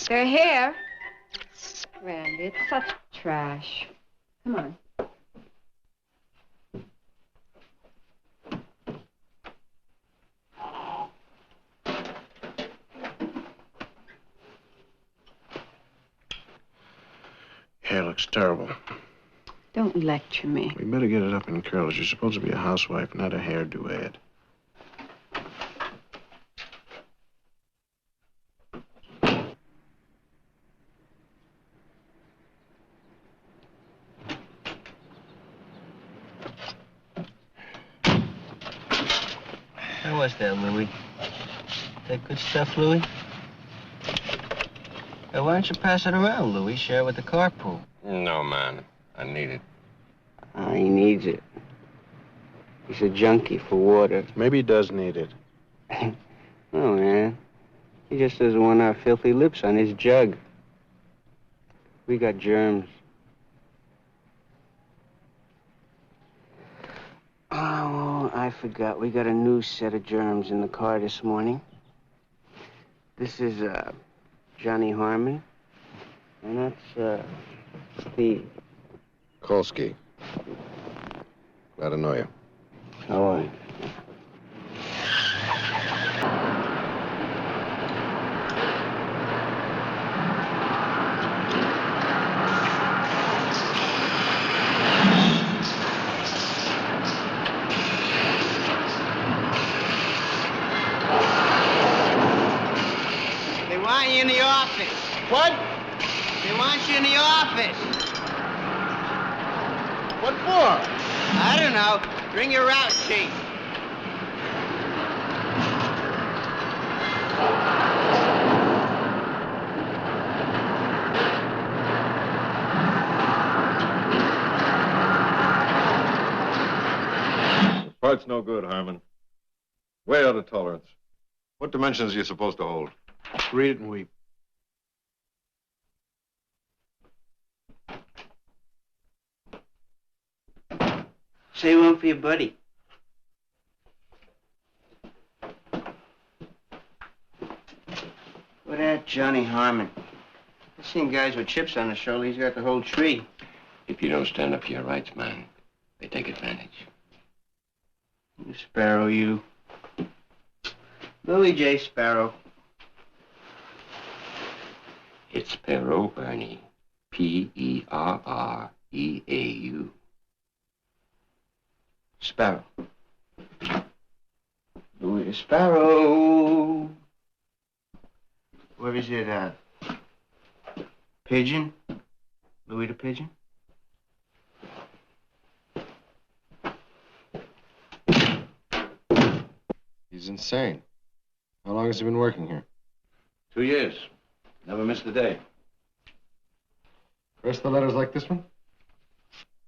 They're here. Randy, it's such trash. Come on. Hair looks terrible. Don't lecture me. We better get it up in curls. You're supposed to be a housewife, not a hairdo ad. How was that, Louie? That good stuff, Louie? Hey, why don't you pass it around, Louie? Share it with the carpool. No, man. I need it. He needs it. He's a junkie for water. Maybe he does need it. No, man. He just doesn't want our filthy lips on his jug. We got germs. Oh, I forgot. We got a new set of germs in the car this morning. This is, Johnny Harmon. And that's, Steve. Kolsky. Glad to know you. How are you? They want you in the office. What? They want you in the office. What for? I don't know. Bring your route sheet. The part's no good, Harmon. Way out of tolerance. What dimensions are you supposed to hold? Read it and weep. Say one for your buddy. What that Johnny Harmon? I've seen guys with chips on the shoulder. He's got the whole tree. If you don't stand up for your rights, man, they take advantage. You Sparrow, you. Louis J. Sparrow. It's Perreau, Bernie. P-E-R-R-E-A-U. Sparrow. Louis the Sparrow. Where is it, Pigeon? Louis the Pigeon? He's insane. How long has he been working here? 2 years. Never missed a day. Rest of the letters like this one?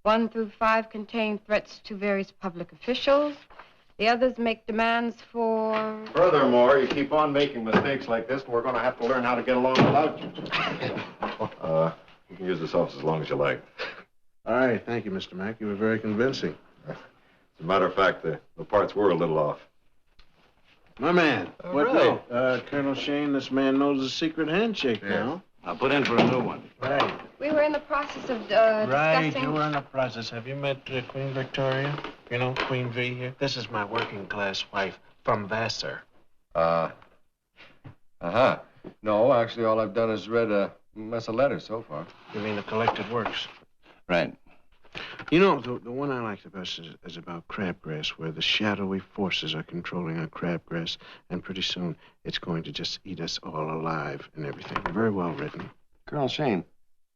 1 through 5 contain threats to various public officials. The others make demands for... Furthermore, you keep on making mistakes like this, and we're going to have to learn how to get along without you. You can use this office as long as you like. All right, thank you, Mr. Mack. You were very convincing. As a matter of fact, the parts were a little off. My man. What no? Colonel Shane, this man knows the secret handshake now. I'll put in for a new one. Right. We were in the process of Right, discussing... you were in the process. Have you met Queen Victoria? You know, Queen V here? This is my working class wife from Vassar. Uh-huh. No, actually, all I've done is read a mess of letters so far. You mean the collected works? Right. You know, the one I like the best is about crabgrass, where the shadowy forces are controlling our crabgrass, and pretty soon it's going to just eat us all alive and everything. Very well written. Colonel Shane,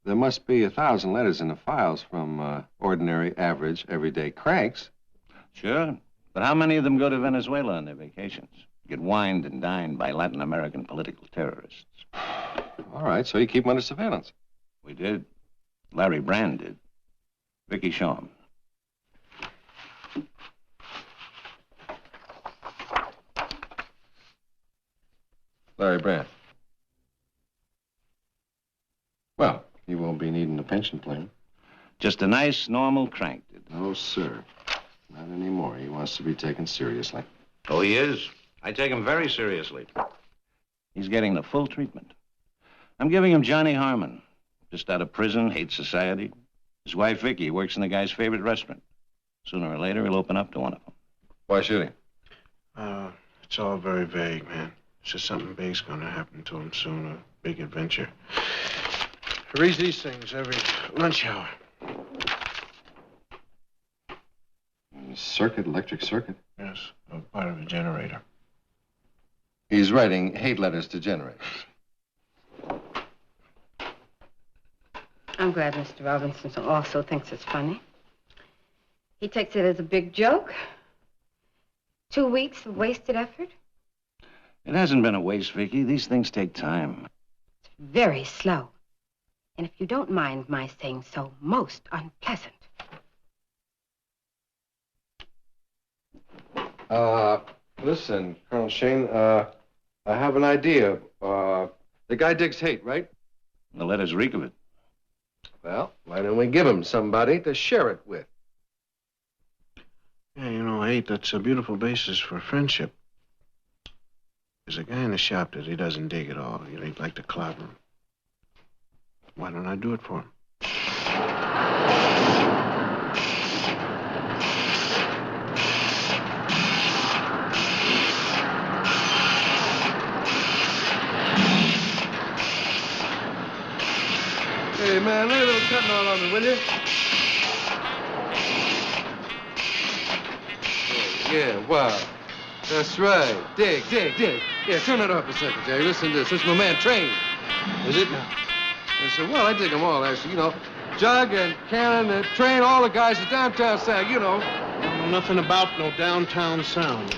there must be 1,000 letters in the files from ordinary, average, everyday cranks. Sure. But how many of them go to Venezuela on their vacations? Get wined and dined by Latin American political terrorists. All right, so you keep them under surveillance. We did. Larry Brand did. Vicky Shaw. Larry Brand. Well, he won't be needing a pension plan. Just a nice, normal crank. No, sir. Not anymore. He wants to be taken seriously. Oh, he is? I take him very seriously. He's getting the full treatment. I'm giving him Johnny Harmon. Just out of prison, hates society. His wife, Vicky, works in the guy's favorite restaurant. Sooner or later, he'll open up to one of them. Why should he? It's all very vague, man. It's just something big's gonna happen to him soon, a big adventure. He reads these things every lunch hour. Circuit, electric circuit? Yes, a part of a generator. He's writing hate letters to generators. I'm glad Mr. Robinson also thinks it's funny. He takes it as a big joke. 2 weeks of wasted effort. It hasn't been a waste, Vicky. These things take time. It's very slow. And if you don't mind my saying so, most unpleasant. Listen, Colonel Shane, I have an idea. The guy digs hate, right? The letters reek of it. Well, why don't we give him somebody to share it with? Yeah, you know, hate, that's a beautiful basis for friendship. There's a guy in the shop that he doesn't dig at all. You know, he'd like to clobber him. Why don't I do it for him? Hey, man, lay a little cutting oil on me, will you? Oh, yeah, wow. That's right. Dig. Yeah, turn that off a second, Jerry. Listen to this. This is my man, Train. Is it now? I said, well, I dig them all, actually. You know, Jug and Cannon and Train, all the guys at downtown sound, you know. I don't know nothing about no downtown sound.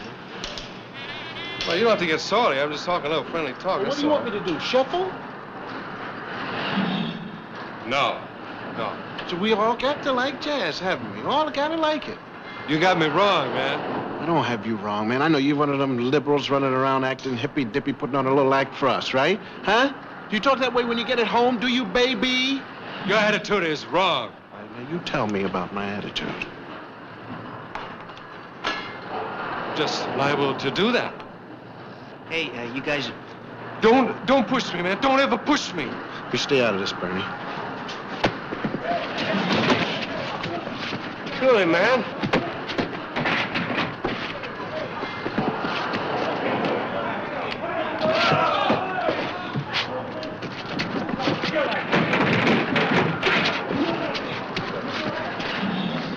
Well, you don't have to get salty. I'm just talking a little friendly talk. Well, what do you want me to do, shuffle? No. So we all got to like jazz, haven't we? All got to like it. You got me wrong, man. I don't have you wrong, man. I know you're one of them liberals running around acting hippy-dippy, putting on a little act for us, right? Huh? Do you talk that way when you get at home, do you, baby? Your attitude is wrong. All right, now you tell me about my attitude. Just liable to do that. Hey, you guys... Don't push me, man. Don't ever push me. You stay out of this, Bernie. Really, man.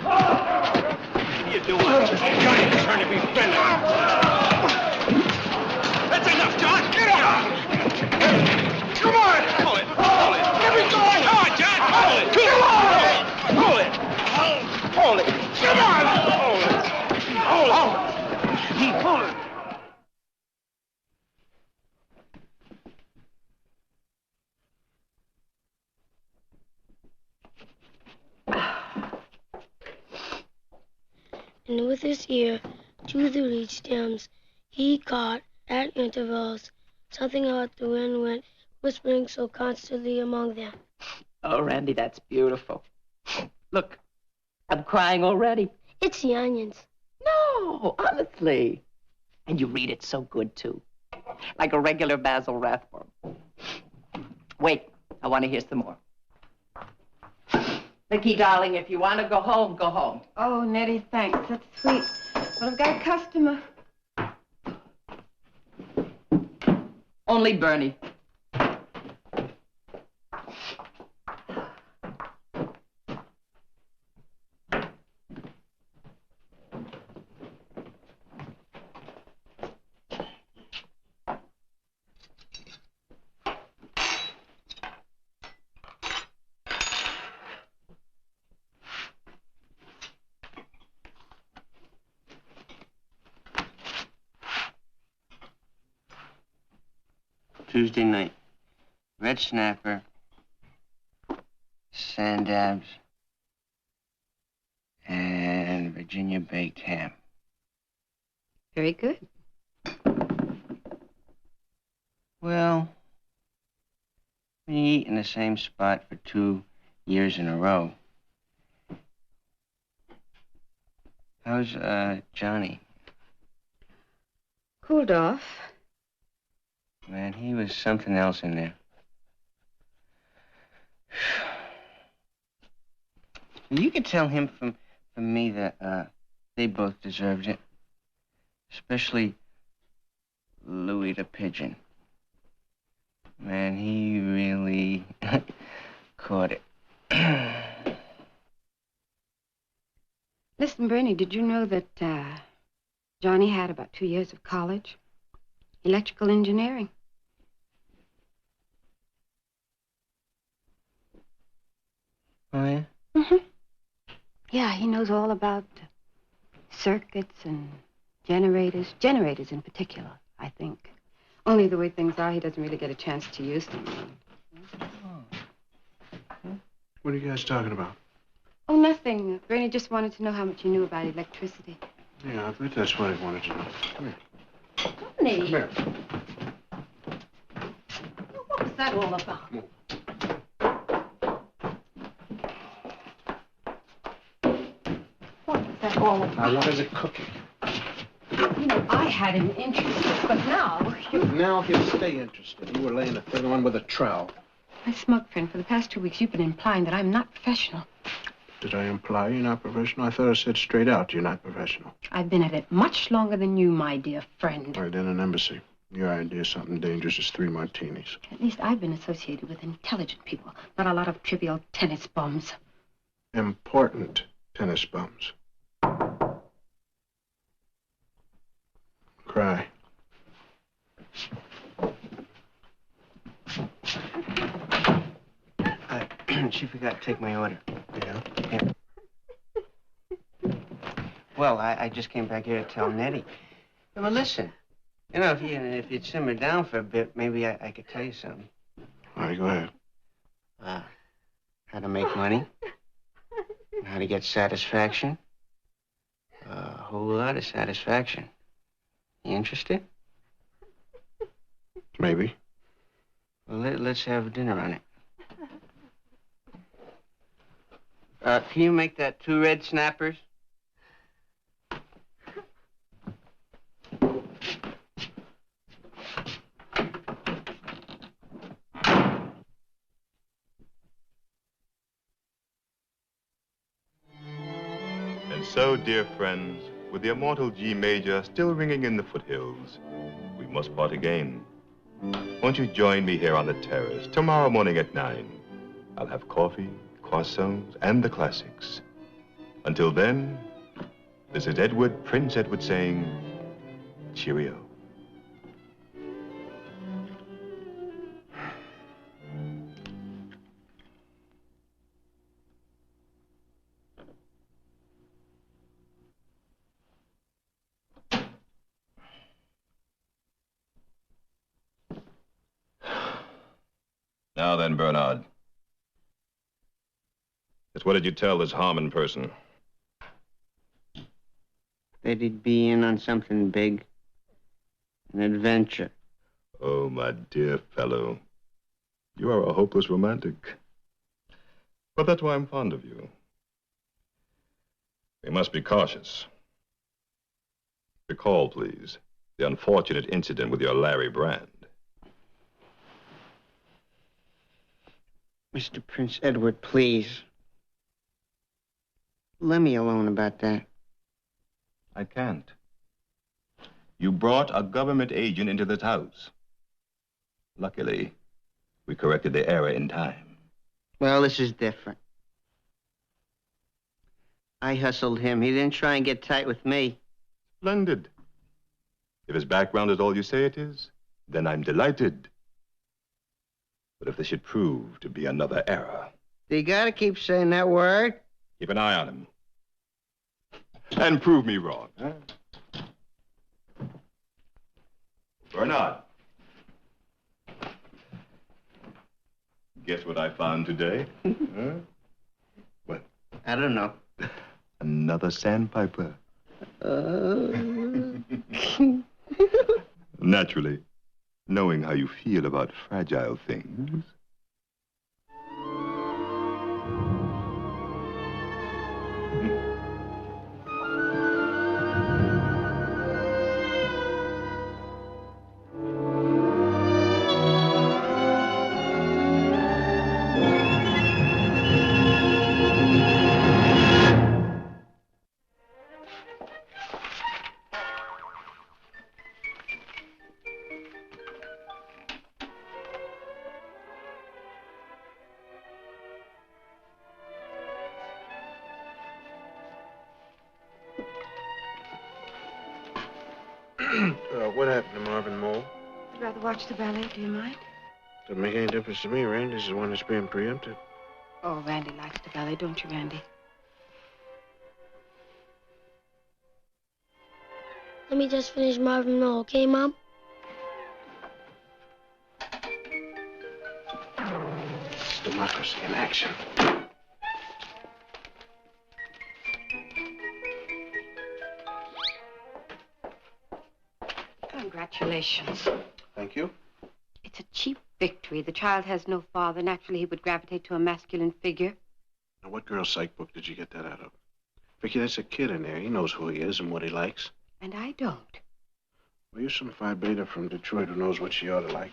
What are you doing? Johnny's trying to be friendly. That's enough, John. Get out! Come on! Pull it! Let me go! Come on, John! Pull it! Come on! Pull it! Pull it! Come on! Pull it! Pull it! And with his ear to the reed stems, he caught, at intervals, something about the wind went whispering so constantly among them. Oh, Randy, that's beautiful. Look, I'm crying already. It's the onions. No, honestly. And you read it so good, too. Like a regular Basil Rathbone. Wait, I want to hear some more. Vicky, darling, if you want to go home, go home. Oh, Nettie, thanks. That's sweet. Well, I've got a customer. Only Bernie. Tuesday night. Red snapper, sand dabs, and Virginia baked ham. Very good. Well, we eat in the same spot for 2 years in a row. How's, Johnny? Cooled off. Man, he was something else in there. You could tell him from me that they both deserved it. Especially Louis the Pigeon. Man, he really caught it. Listen, Bernie, did you know that Johnny had about 2 years of college? Electrical engineering. Oh, yeah? Mm-hmm. Yeah, he knows all about circuits and generators. Generators in particular, I think. Only the way things are, he doesn't really get a chance to use them. What are you guys talking about? Oh, nothing. Bernie just wanted to know how much you knew about electricity. Yeah, I bet that's what he wanted to know. Come here. Bernie. Come here. What was that all about? What was that all about? I wanted a cookie. You know, I had him interested, but now... Now he'll stay interested. You were laying a third one with a trowel. My smug friend, for the past 2 weeks, you've been implying that I'm not professional. Did I imply you're not professional? I thought I said straight out you're not professional. I've been at it much longer than you, my dear friend. Right, in an embassy. Your idea of something dangerous is 3 martinis. At least I've been associated with intelligent people, not a lot of trivial tennis bums. Important tennis bums. Cry. She forgot to take my order. Yeah? Well, I just came back here to tell Nettie. Well, listen. You know, if you'd simmer down for a bit, maybe I could tell you something. All right, go ahead. How to make money. How to get satisfaction. A whole lot of satisfaction. You interested? Maybe. Well, let's have dinner on it. Can you make that 2 red snappers? And so, dear friends, with the immortal G major still ringing in the foothills, we must part again. Won't you join me here on the terrace tomorrow morning at 9? I'll have coffee, croissants, and the classics. Until then, this is Edward, Prince Edward, saying cheerio. Now then, Bernard. Just what did you tell this Harmon person? That he'd be in on something big. An adventure. Oh, my dear fellow. You are a hopeless romantic. But that's why I'm fond of you. We must be cautious. Recall, please, the unfortunate incident with your Larry Brand. Mr. Prince Edward, please. Let me alone about that. I can't. You brought a government agent into this house. Luckily, we corrected the error in time. Well, this is different. I hustled him. He didn't try and get tight with me. Splendid. If his background is all you say it is, then I'm delighted. But if this should prove to be another error... You gotta keep saying that word. Keep an eye on him. And prove me wrong, huh? Bernard. Guess what I found today? Huh? What? I don't know. Another sandpiper. Naturally, knowing how you feel about fragile things. What happened to Marvin Mole? I'd rather watch the ballet. Do you mind? Doesn't make any difference to me. Randy's the one that's being preempted. Oh, Randy likes the ballet, don't you, Randy? Let me just finish Marvin Roll, okay, Mom? It's democracy in action. Congratulations. Thank you. It's a cheap victory. The child has no father. Naturally, he would gravitate to a masculine figure. Now, what girl's psych book did you get that out of? Vicky, that's a kid in there. He knows who he is and what he likes. And I don't. Well, you're some Phi Beta from Detroit who knows what she ought to like.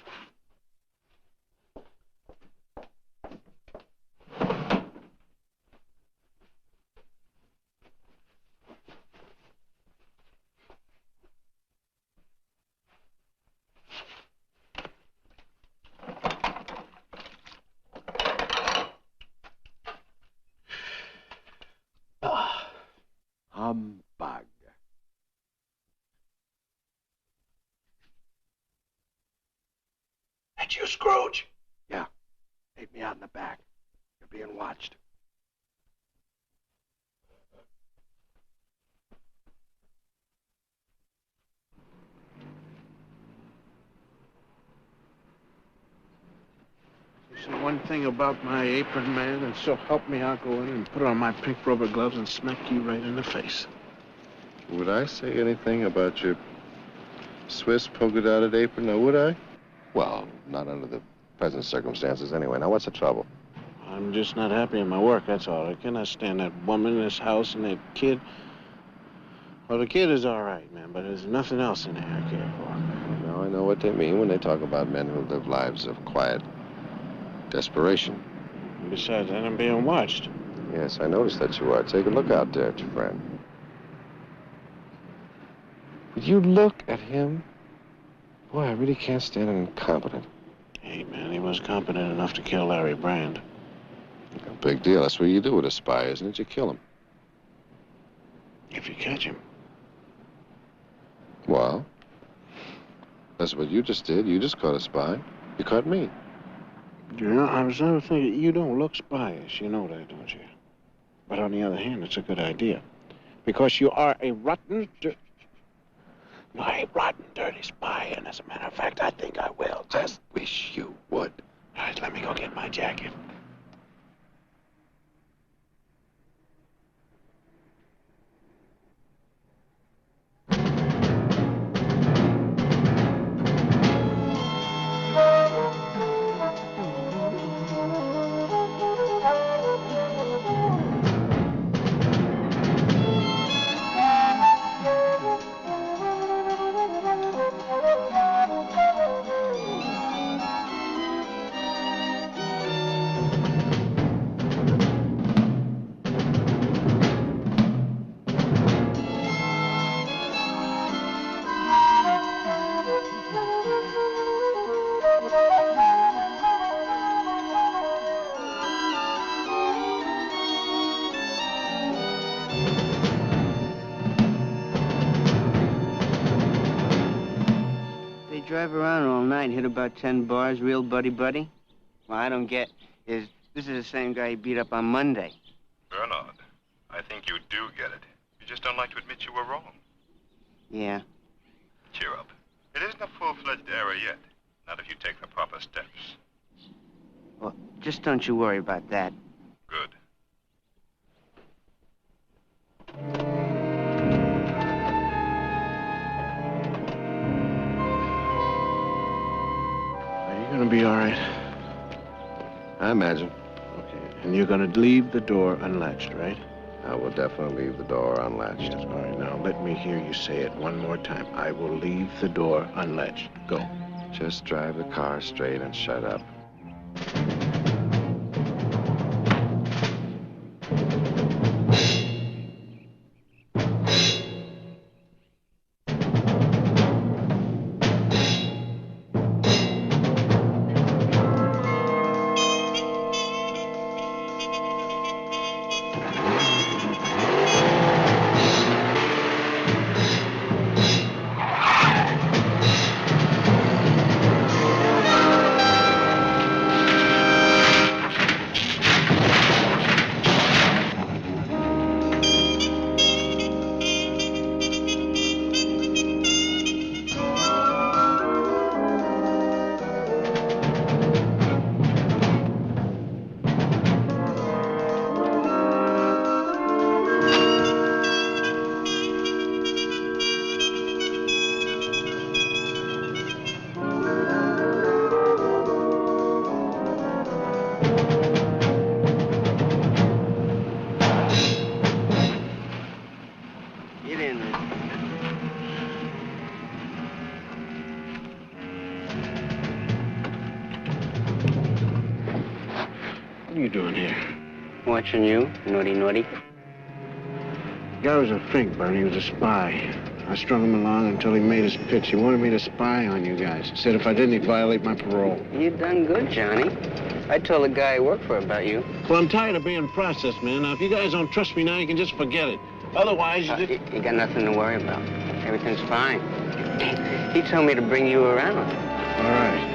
Humbug. That's you, Scrooge. Yeah. Take me out in the back. You're being watched. You see one thing about my apron, man, and so help me, I'll go in and put on my pink rubber gloves and smack you right in the face. Would I say anything about your Swiss polka-dotted apron, now would I? Well, not under the present circumstances anyway. Now, what's the trouble? I'm just not happy in my work, that's all. I cannot stand that woman in this house and that kid. Well, the kid is all right, man, but there's nothing else in there I care for. Now I know what they mean when they talk about men who live lives of quiet desperation. And besides that, I'm being watched. Yes, I noticed that you are. Take a look out there at your friend. Would you look at him? Boy, I really can't stand an incompetent. Hey, man, he was competent enough to kill Larry Brand. A big deal. That's what you do with a spy, isn't it? You kill him. If you catch him. Well, that's what you just did. You just caught a spy. You caught me. You know, I was never thinking, you don't look spyish. You know that, don't you? But on the other hand, it's a good idea. Because you are a rotten, dirty spy. And as a matter of fact, I think I will. Just wish you would. All right, let me go get my jacket. Drive around all night and hit about 10 bars, real buddy-buddy? Well, I don't get is this is the same guy he beat up on Monday. Bernard, I think you do get it. You just don't like to admit you were wrong. Yeah. Cheer up. It isn't a full-fledged error yet. Not if you take the proper steps. Well, just don't you worry about that. Good. Are you gonna be all right? I imagine. Okay, and you're gonna leave the door unlatched, right? I will definitely leave the door unlatched. All right, now let me hear you say it one more time. I will leave the door unlatched. Go. Just drive the car straight and shut up. are you doing here? Watching you, naughty, naughty. The guy was a fake, Bernie. He was a spy. I strung him along until he made his pitch. He wanted me to spy on you guys. Said if I didn't, he'd violate my parole. You done good, Johnny. I told the guy I worked for about you. Well, I'm tired of being processed, man. Now, if you guys don't trust me now, you can just forget it. Otherwise, you got nothing to worry about. Everything's fine. He told me to bring you around. All right.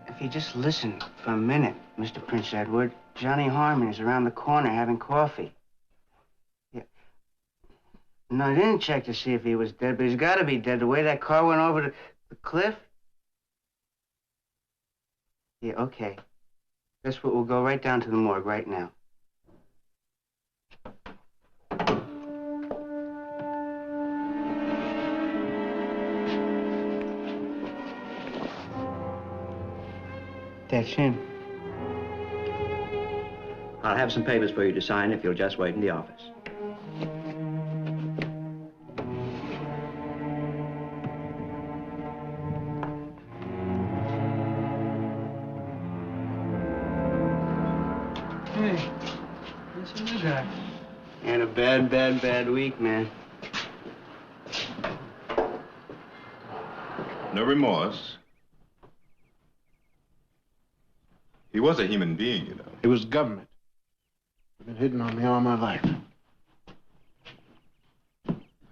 If you just listen for a minute, Mr. Prince Edward, Johnny Harmon is around the corner having coffee. Yeah. No, I didn't check to see if he was dead, but he's got to be dead. The way that car went over the cliff. Yeah, okay. Guess what? We'll go right down to the morgue right now. That's him. I'll have some papers for you to sign if you'll just wait in the office. Hey, what's the new guy? Had a bad week, man. No remorse. He was a human being, you know. It was government. It's been hidden on me all my life.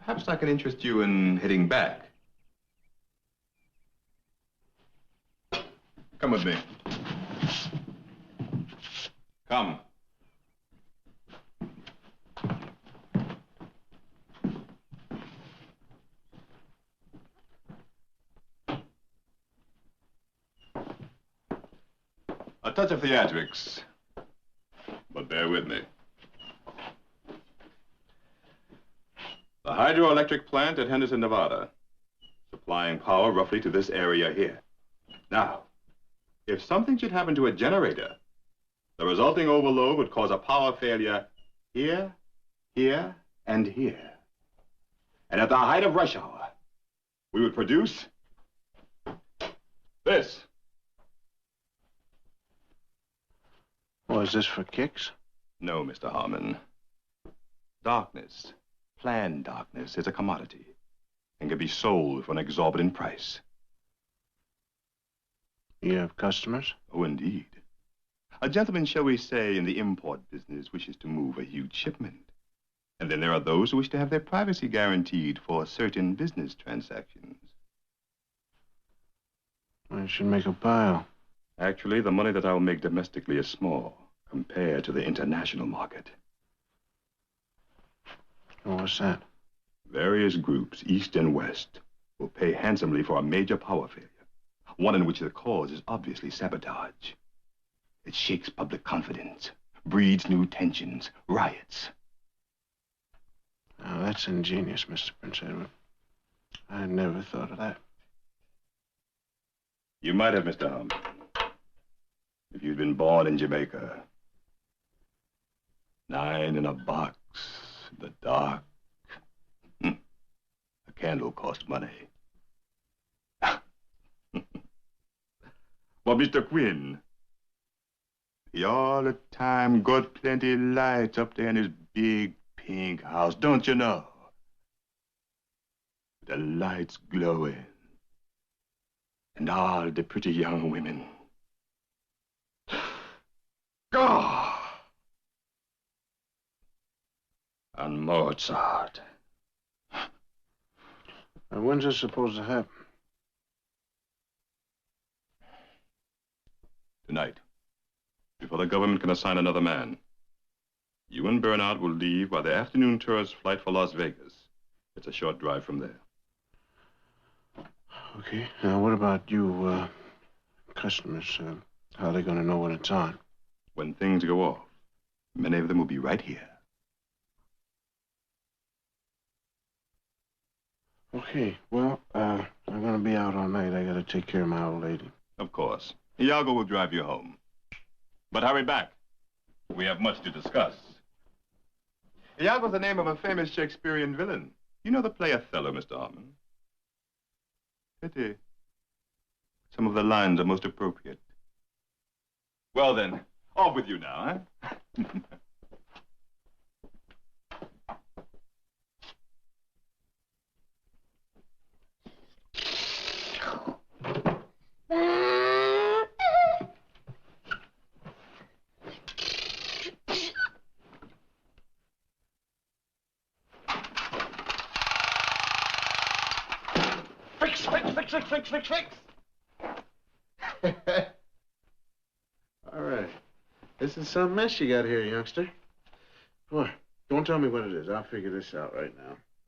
Perhaps I can interest you in hitting back. Come with me. Come. A touch of theatrics, but bear with me. The hydroelectric plant at Henderson, Nevada, supplying power roughly to this area here. Now, if something should happen to a generator, the resulting overload would cause a power failure here, here, and here. And at the height of rush hour, we would produce this. Oh, is this for kicks? No, Mr. Harmon. Darkness, planned darkness, is a commodity and can be sold for an exorbitant price. You have customers? Oh, indeed. A gentleman, shall we say, in the import business wishes to move a huge shipment. And then there are those who wish to have their privacy guaranteed for certain business transactions. I should make a pile. Actually, the money that I'll make domestically is small compared to the international market. Oh, what's that? Various groups, east and west, will pay handsomely for a major power failure, one in which the cause is obviously sabotage. It shakes public confidence, breeds new tensions, riots. Now, that's ingenious, Mr. Prince Edward. I never thought of that. You might have, Mr. Harmon, if you'd been born in Jamaica. 9 in a box, in the dark. A candle cost money. Well, Mr. Quinn, he all the time got plenty lights up there in his big pink house, don't you know? The lights glowing. And all the pretty young women. God! And Mozart. And when's this supposed to happen? Tonight, before the government can assign another man. You and Bernard will leave by the afternoon tourist flight for Las Vegas. It's a short drive from there. Okay. Now, what about you, customers? How are they going to know when it's on? When things go off, many of them will be right here. Okay. Well, I'm going to be out all night. I got to take care of my old lady. Of course. Iago will drive you home. But hurry back. We have much to discuss. Iago's the name of a famous Shakespearean villain. You know the play Othello, Mr. Harmon? Pity. Some of the lines are most appropriate. Well, then, off with you now, huh? Fix. All right. This is some mess you got here, youngster. Boy, don't tell me what it is. I'll figure this out right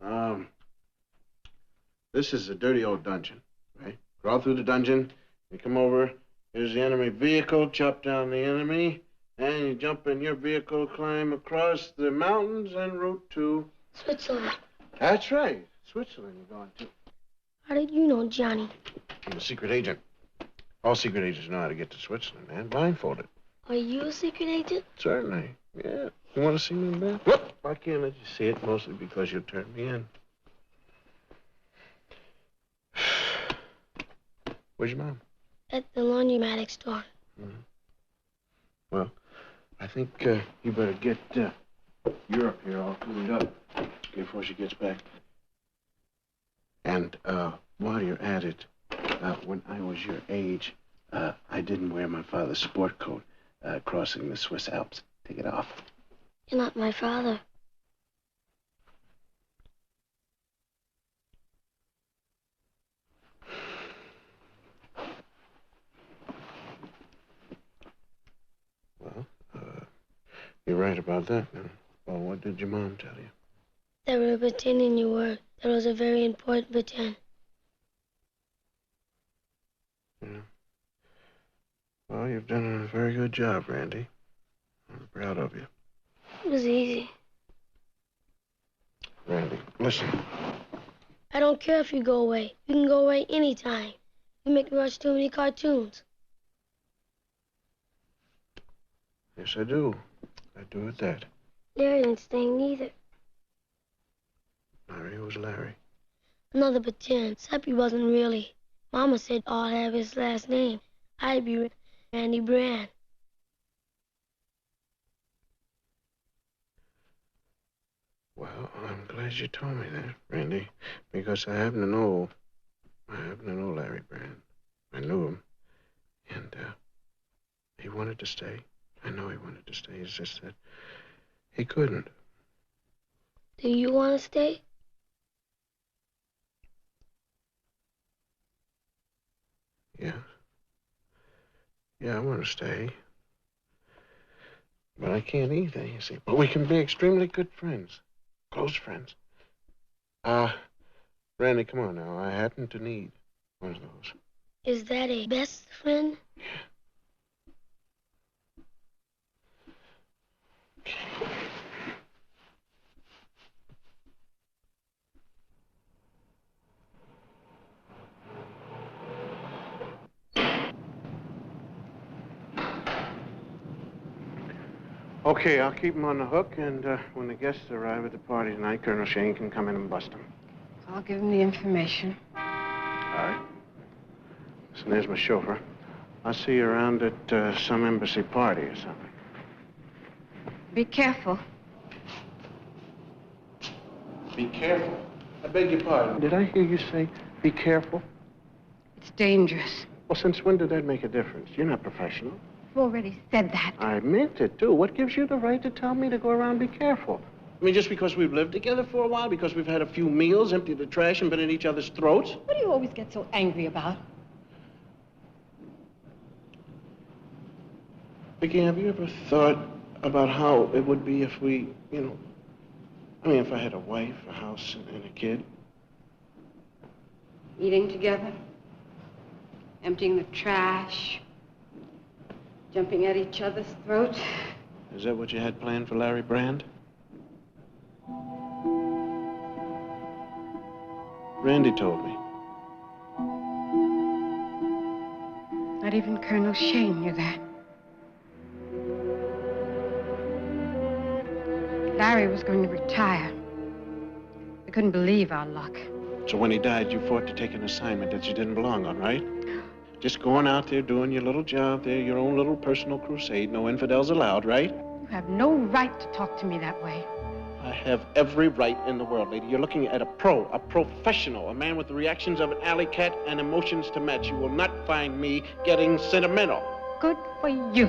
now. This is a dirty old dungeon, right? Crawl through the dungeon, you come over, here's the enemy vehicle, chop down the enemy, and you jump in your vehicle, climb across the mountains, en route to... Switzerland. That's right. Switzerland you're going to. How did you know, Johnny? I'm a secret agent. All secret agents know how to get to Switzerland, man. Blindfolded. Are you a secret agent? Certainly. Yeah. You want to see me in bed? Whoop! I can't let you see it, mostly because you'll turn me in. Where's your mom? At the laundromat store. Mm-hmm. Well, I think you better get Europe here all cleaned up before she gets back. And while you're at it, when I was your age, I didn't wear my father's sport coat crossing the Swiss Alps. Take it off. You're not my father. Well, you're right about that now. Well, what did your mom tell you? They were pretending you were. That was a very important pretend. Yeah. Well, you've done a very good job, Randy. I'm proud of you. It was easy. Randy, listen. I don't care if you go away. You can go away anytime. You make me watch too many cartoons. Yes, I do. I do at that. Larry didn't stay neither. Larry was Larry. Another pretend, except he wasn't really. Mama said I'll have his last name. I'd be Randy Brand. Well, I'm glad you told me that, Randy, because I happen to know Larry Brand. I knew him, and he wanted to stay. I know he wanted to stay. It's just that he couldn't. Do you want to stay? Yeah. Yeah, I want to stay. But I can't either, you see. But we can be extremely good friends. Close friends. Randy, come on now. I happen to need one of those. Is that a best friend? Yeah. Okay, I'll keep him on the hook, and when the guests arrive at the party tonight, Colonel Shane can come in and bust him. I'll give him the information. All right. So there's my chauffeur. I'll see you around at some embassy party or something. Be careful. Be careful? I beg your pardon. Did I hear you say, be careful? It's dangerous. Well, since when did that make a difference? You're not professional. I've already said that. I meant it, too. What gives you the right to tell me to go around and be careful? I mean, just because we've lived together for a while, because we've had a few meals, emptied the trash, and been at each other's throats? What do you always get so angry about? Vicky, have you ever thought about how it would be if we, if I had a wife, a house, and a kid? Eating together, emptying the trash, jumping at each other's throats. Is that what you had planned for Larry Brand? Randy told me. Not even Colonel Shane knew that. Larry was going to retire couldn't believe our luck. So when he died, you fought to take an assignment that you didn't belong on, right? Just going out there doing your little job there, your own little personal crusade, no infidels allowed, right? You have no right to talk to me that way. I have every right in the world, lady. You're looking at a professional, a man with the reactions of an alley cat and emotions to match. You will not find me getting sentimental. Good for you.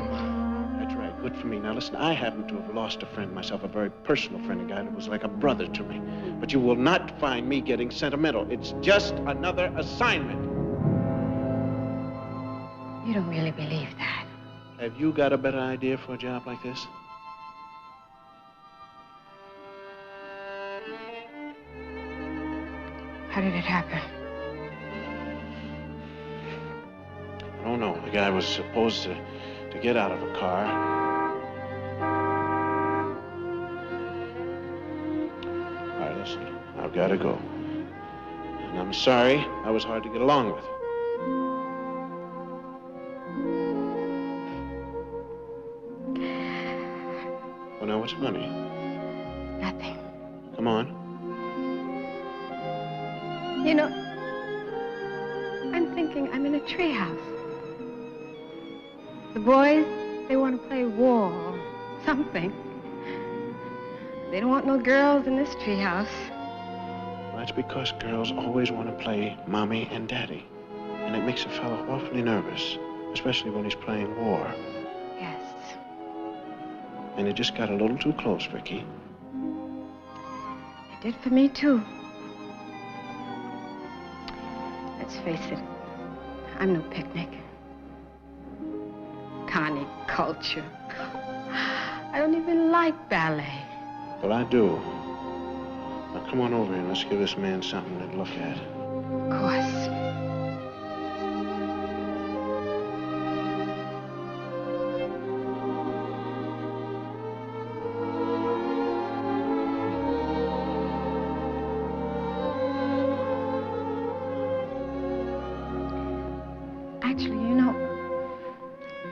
That's right, good for me. Now listen, I happen to have lost a friend myself, a very personal friend, a guy that was like a brother to me. But you will not find me getting sentimental. It's just another assignment. You don't really believe that. Have you got a better idea for a job like this? How did it happen? I don't know. The guy was supposed to get out of a car. All right, listen. I've got to go. And I'm sorry I was hard to get along with. Well, now, what's funny? Nothing. Come on. You know, I'm thinking I'm in a treehouse. The boys, they want to play war or something. They don't want no girls in this treehouse. Well, that's because girls always want to play mommy and daddy. And it makes a fellow awfully nervous, especially when he's playing war. Yes. And it just got a little too close, Vicky. It did for me, too. Let's face it, I'm no picnic. Connie culture. I don't even like ballet. Well, I do. Now, come on over here and let's give this man something to look at. Of course. Actually, you know,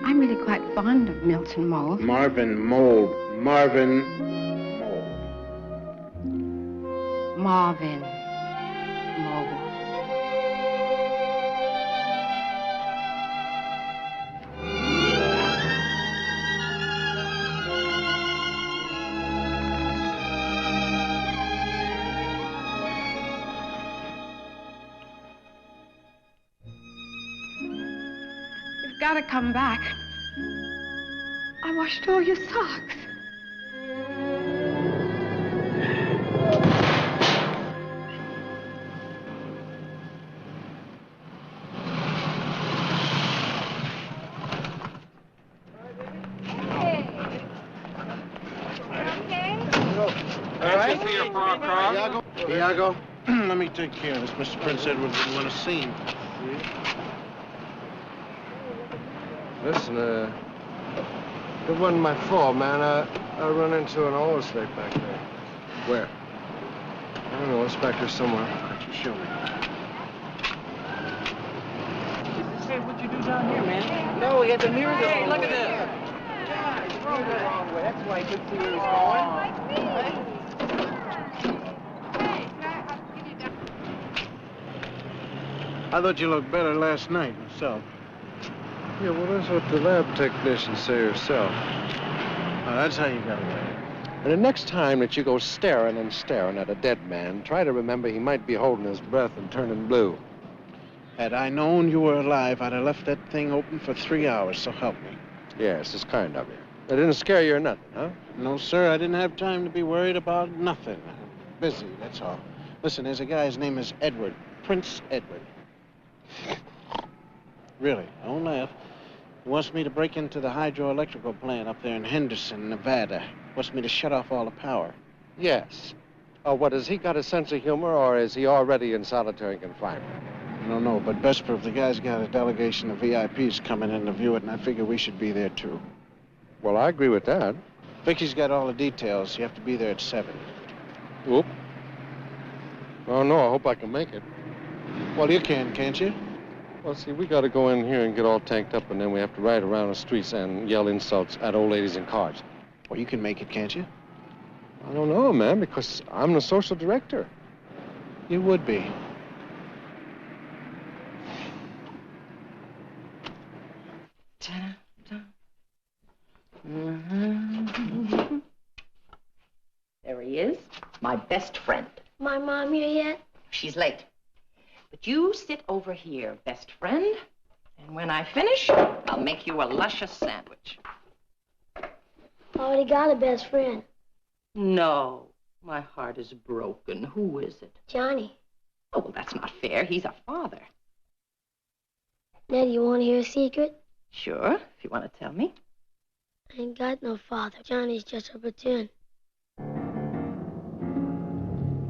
I'm really quite fond of Milton Mold. Marvin Mold. Marvin Mold. Marvin Mold. You've got to come back. I washed all your socks. Iago, let me take care of this. Mr. Prince Edward didn't want to see him. Listen, it wasn't my fault, man. I run into an oil slick back there. Where? I don't know, it's back there somewhere. Why don't you show me? Hey, what you do down here, man? No, we got the mirror. Hey, look at this. Yeah, he's going the wrong way. That's why he couldn't see where he was going. I thought you looked better last night myself. Yeah, well, that's what the lab technicians say herself. Oh, that's how you got away. And the next time that you go staring and staring at a dead man, try to remember he might be holding his breath and turning blue. Had I known you were alive, I'd have left that thing open for 3 hours, so help me. Yes, it's kind of you. It didn't scare you or nothing, huh? No, sir, I didn't have time to be worried about nothing. I'm busy, that's all. Listen, there's a guy, his name is Edward. Prince Edward. Really, don't laugh. He wants me to break into the hydroelectrical plant up there in Henderson, Nevada. Wants me to shut off all the power. Yes. Oh, what, has he got a sense of humor, or is he already in solitary confinement? I don't know, but best proof, the guy's got a delegation of VIPs coming in to view it, and I figure we should be there, too. Well, I agree with that. Vicky's got all the details. You have to be there at 7. Oop. Oh, no, I hope I can make it. Well, you can, can't you? Well, see, we got to go in here and get all tanked up, and then we have to ride around the streets and yell insults at old ladies in cars. Well, you can make it, can't you? I don't know, man, because I'm the social director. It would be. There he is, my best friend. My mom here yet? She's late. But you sit over here, best friend, and when I finish, I'll make you a luscious sandwich. I already got a best friend. No, my heart is broken. Who is it? Johnny. Oh, well, that's not fair. He's a father. Ned, you want to hear a secret? Sure, if you want to tell me. I ain't got no father. Johnny's just a pretend.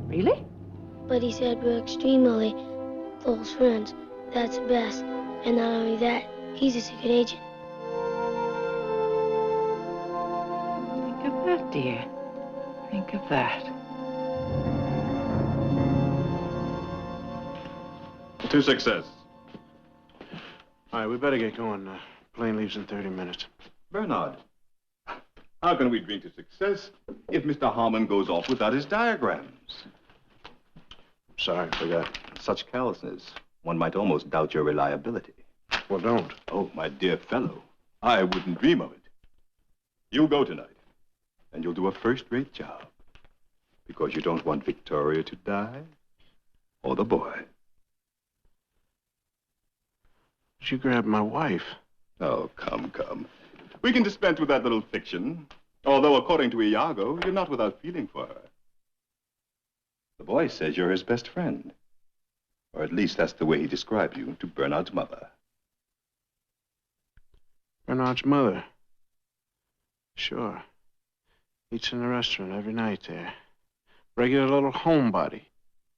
Really? But he said we're extremely close friends. That's the best. And not only that, he's a secret agent. Think of that, dear. Think of that. To success. All right, we better get going. Plane leaves in 30 minutes. Bernard, how can we drink to success if Mr. Harmon goes off without his diagrams? Sorry, forgot. Such callousness. One might almost doubt your reliability. Well, don't. Oh, my dear fellow, I wouldn't dream of it. You'll go tonight, and you'll do a first-rate job. Because you don't want Victoria to die, or the boy. She grabbed my wife. Oh, come, come. We can dispense with that little fiction. Although, according to Iago, you're not without feeling for her. The boy says you're his best friend. Or at least that's the way he described you to Bernard's mother. Bernard's mother. Sure. Eats in the restaurant every night there. Regular little homebody.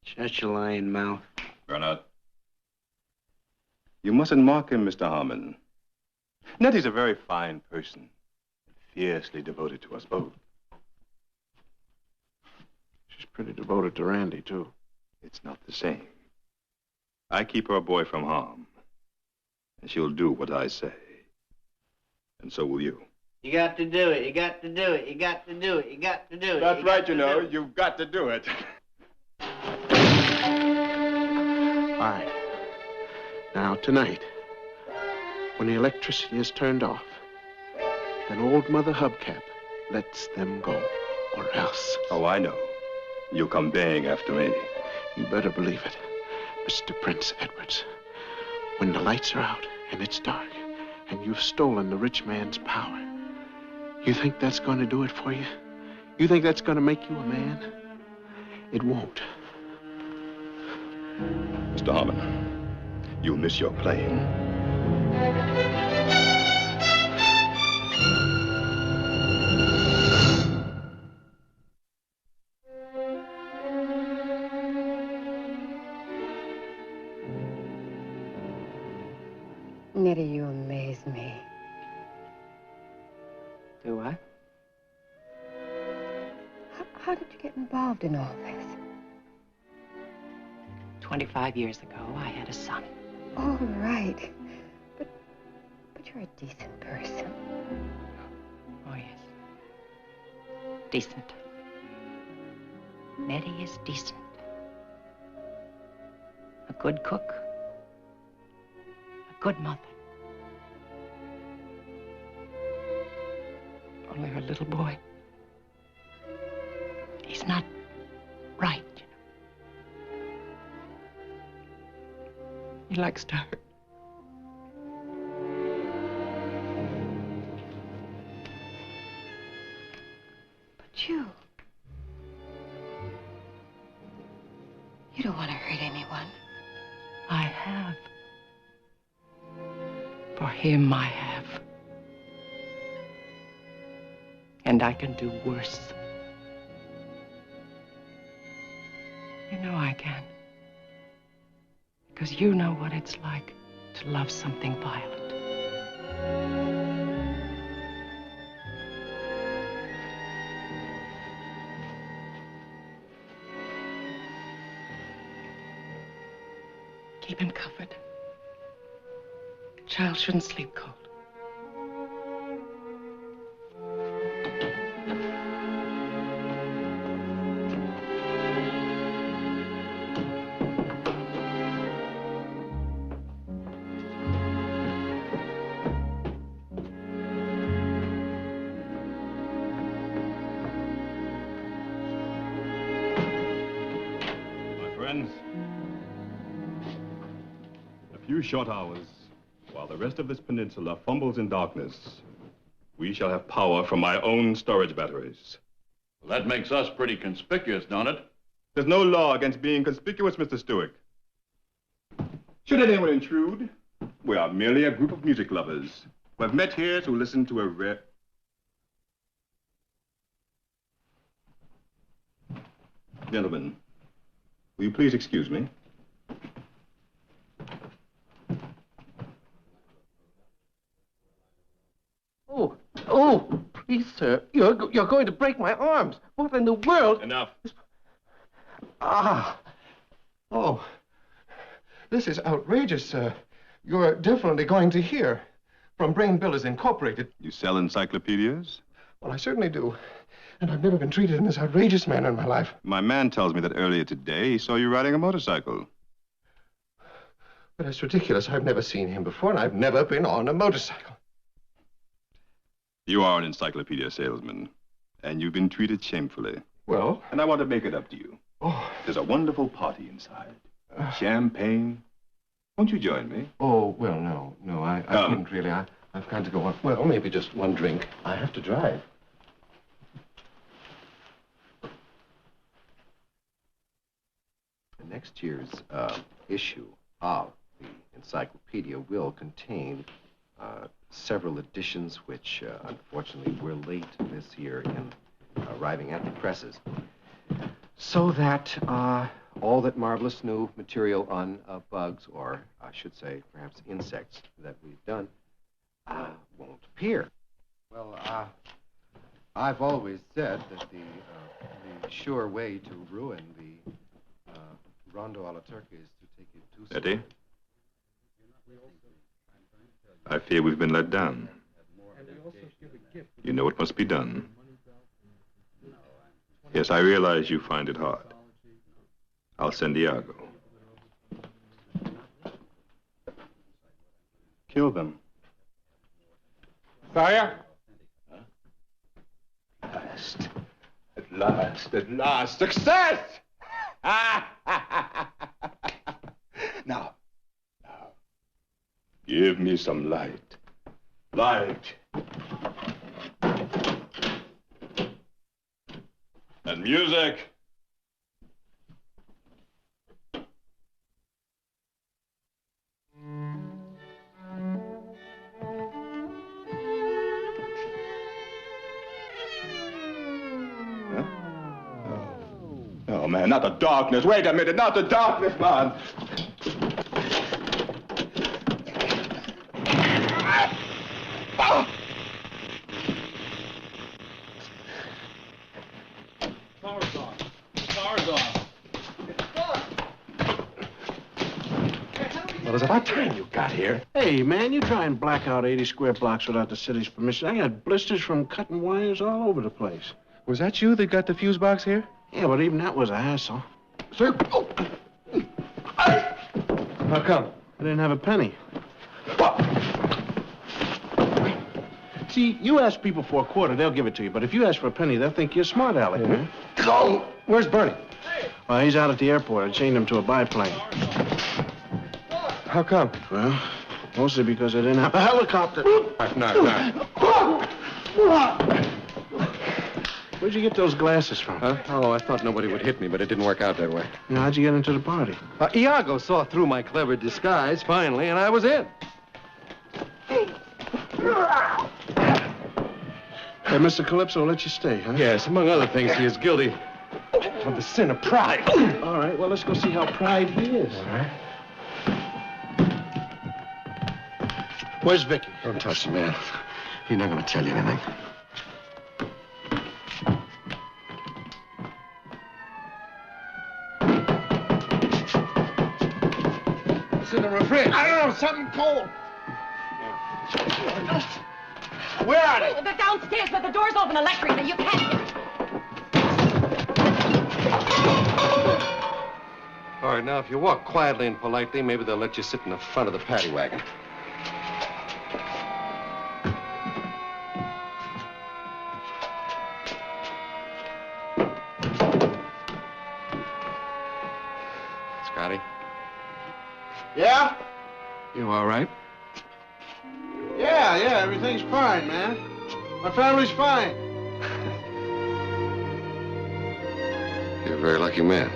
Shut your lying mouth. Bernard. You mustn't mock him, Mr. Harmon. Nettie's a very fine person. Fiercely devoted to us both. She's pretty devoted to Randy, too. It's not the same. I keep her boy from harm. And she'll do what I say. And so will you. You got to do it. You got to do it. You got to do it. You got to do it. That's right, you know. You've got to do it. All right. Now, tonight, when the electricity is turned off, then old Mother Hubcap lets them go, or else. Oh, I know. You'll come baying after me. You better believe it, Mr. Prince Edwards. When the lights are out and it's dark and you've stolen the rich man's power, you think that's going to do it for you? You think that's going to make you a man? It won't. Mr. Harmon, you'll miss your plane. Nettie, you amaze me. Do I? How did you get involved in all this? 25 years ago, I had a son. All right. But you're a decent person. Oh, yes. Decent. Nettie is decent. A good cook. A good mother. Only her little boy. He's not right, you know. He likes to hurt. But you don't want to hurt anyone. I have. For him, I have. And I can do worse. You know I can. Because you know what it's like to love something violent. Keep him covered. Child shouldn't sleep cold. friends. A few short hours, while the rest of this peninsula fumbles in darkness, we shall have power from my own storage batteries. Well, that makes us pretty conspicuous, don't it? There's no law against being conspicuous, Mr. Stewart. Should anyone intrude, we are merely a group of music lovers who have met here to listen to a rare... Gentlemen, will you please excuse me? Oh, please, sir. You're going to break my arms. What in the world? Enough. Ah. Oh. This is outrageous, sir. You're definitely going to hear from Brain Billers Incorporated. You sell encyclopedias? Well, I certainly do. And I've never been treated in this outrageous manner in my life. My man tells me that earlier today he saw you riding a motorcycle. But that's ridiculous. I've never seen him before, and I've never been on a motorcycle. You are an encyclopedia salesman, and you've been treated shamefully. Well? And I want to make it up to you. Oh. There's a wonderful party inside. Champagne. Won't you join me? Oh, well, no, I couldn't really. I've got to go on. Well, maybe just one drink. I have to drive. Next year's issue of the encyclopedia will contain several editions which, unfortunately, were late this year in arriving at the presses. So that all that marvelous new material on bugs, or I should say, perhaps insects, that we've done won't appear. Well, I've always said that the sure way to ruin the Rondo alla Turca is to take it too seriously. Eddie? I fear we've been let down. You know what must be done. Yes, I realize you find it hard. I'll send Iago. Kill them. Fire? At last, success! Now. Give me some light. Light. And music. Oh, man, not the darkness. Wait a minute, not the darkness, man. Power's on. Power's on. Well, it's about time you got here. Hey, man, you try and black out 80 square blocks without the city's permission. I got blisters from cutting wires all over the place. Was that you that got the fuse box here? Yeah, but even that was a hassle. Sir. Oh. How come? I didn't have a penny. See, you ask people for a quarter, they'll give it to you. But if you ask for a penny, they'll think you're smart, Alec. Yeah. Go! Where's Bernie? Well, he's out at the airport. I chained him to a biplane. How come? Well, mostly because I didn't have a helicopter. Knock. Where'd you get those glasses from? Huh? Oh, I thought nobody would hit me, but it didn't work out that way. Now, how'd you get into the party? Iago saw through my clever disguise, finally, and I was in. Hey, Mr. Calypso let you stay, huh? Yes, among other things, he is guilty of the sin of pride. All right, well, let's go see how pride he is. All right. Where's Vicky? Don't touch the man. He's not going to tell you anything. It's in the refrigerator. I don't know, something cold. Where are they? They're downstairs, but the door's open electrically. You can't hear it. All right, now, if you walk quietly and politely, maybe they'll let you sit in the front of the paddy wagon. Scotty? Yeah? You all right? Yeah, everything's fine, man. My family's fine. You're a very lucky man.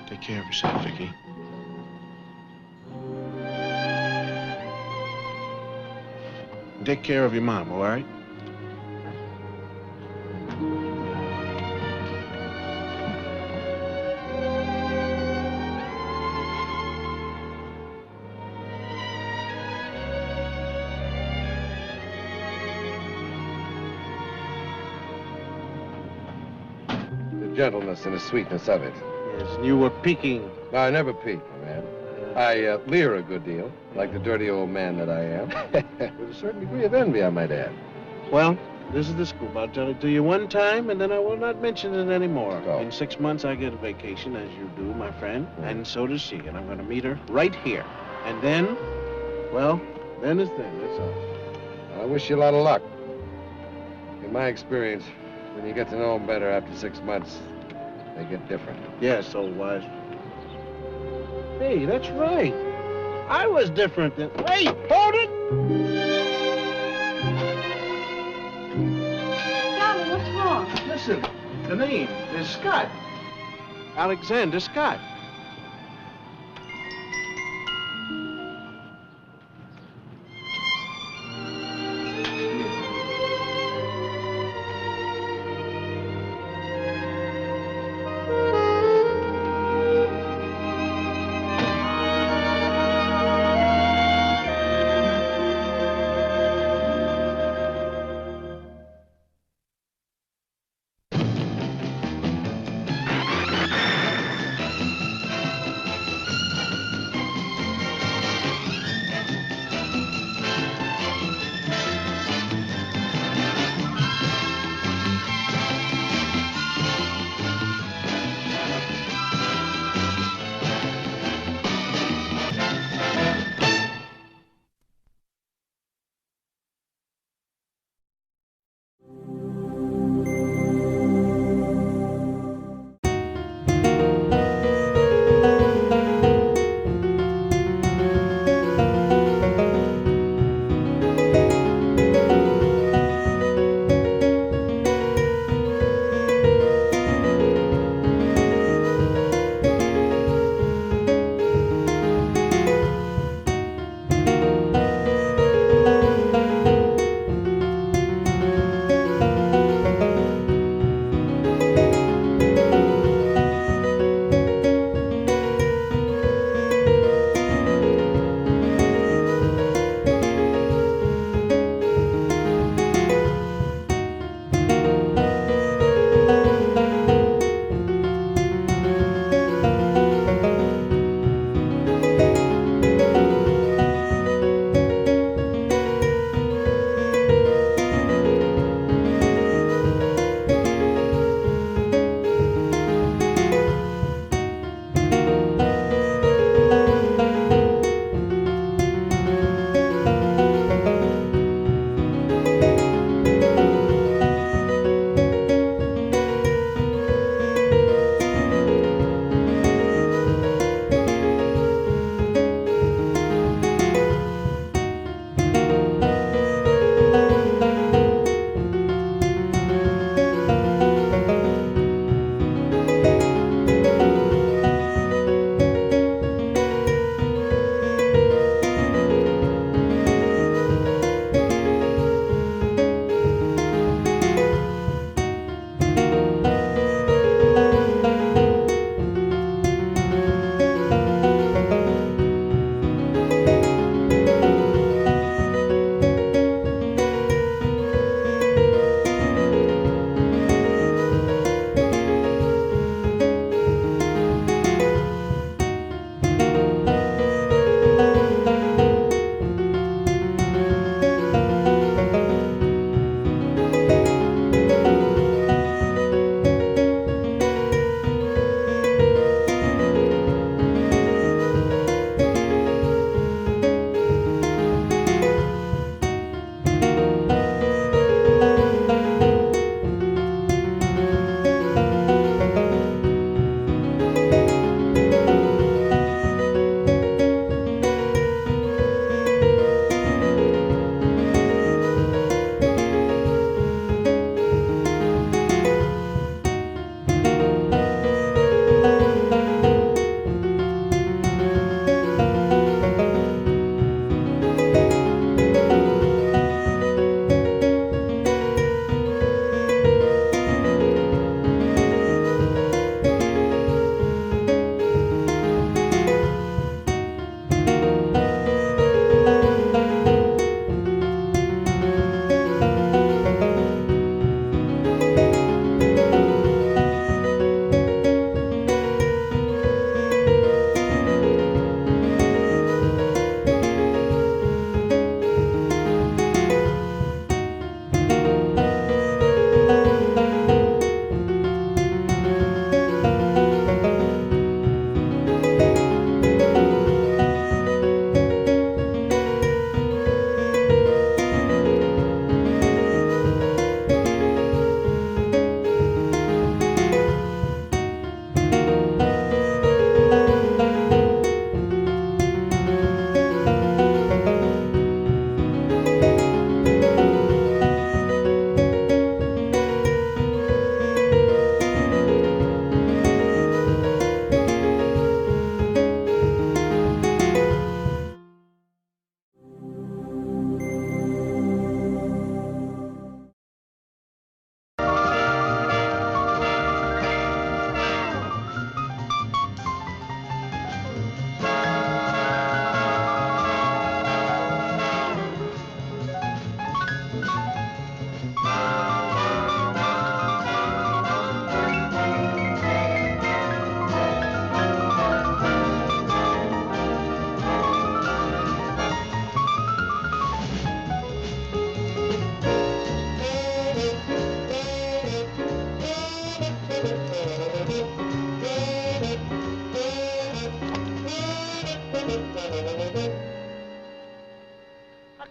Take care of yourself, Vicky. Take care of your mom, all right? The gentleness and the sweetness of it. Yes, and you were peeking. No, I never peek, my man. I leer a good deal, like the dirty old man that I am. With a certain degree of envy, I might add. Well, this is the scoop. I'll tell it to you one time, and then I will not mention it anymore. Oh. In 6 months, I get a vacation, as you do, my friend, and so does she. And I'm going to meet her right here. And then, well, then is then, that's all. I wish you a lot of luck. In my experience, when you get to know them better after 6 months, they get different. Yes, old wise. Hey, that's right. I was different than... Wait, hold it! Darling, what's wrong? Listen, the name is Scott. Alexander Scott.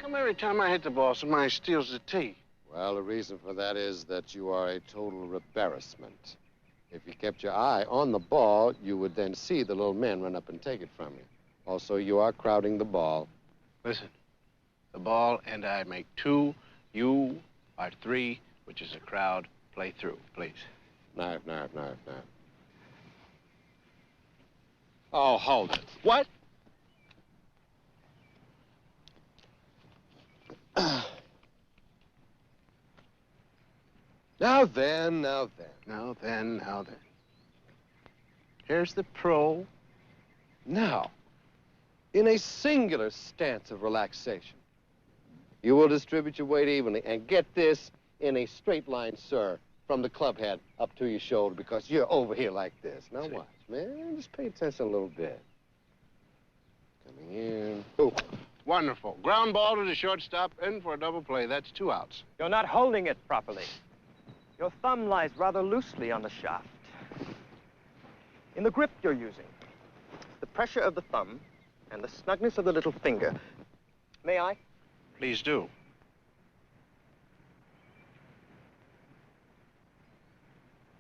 come every time I hit the ball, somebody steals the tee? Well, the reason for that is that you are a total embarrassment. If you kept your eye on the ball, you would then see the little men run up and take it from you. Also, you are crowding the ball. Listen, the ball and I make 2, you are 3, which is a crowd. Play through, please. Knife. Oh, hold it. What? Now then. Now then. Here's the pro. Now, in a singular stance of relaxation, you will distribute your weight evenly, and get this, in a straight line, sir, from the club head up to your shoulder, because you're over here like this. Now watch, man. Just pay attention a little bit. Coming in. Oh, wonderful. Ground ball to the shortstop, in for a double play. That's 2 outs. You're not holding it properly. Your thumb lies rather loosely on the shaft. In the grip you're using, the pressure of the thumb and the snugness of the little finger. May I? Please do.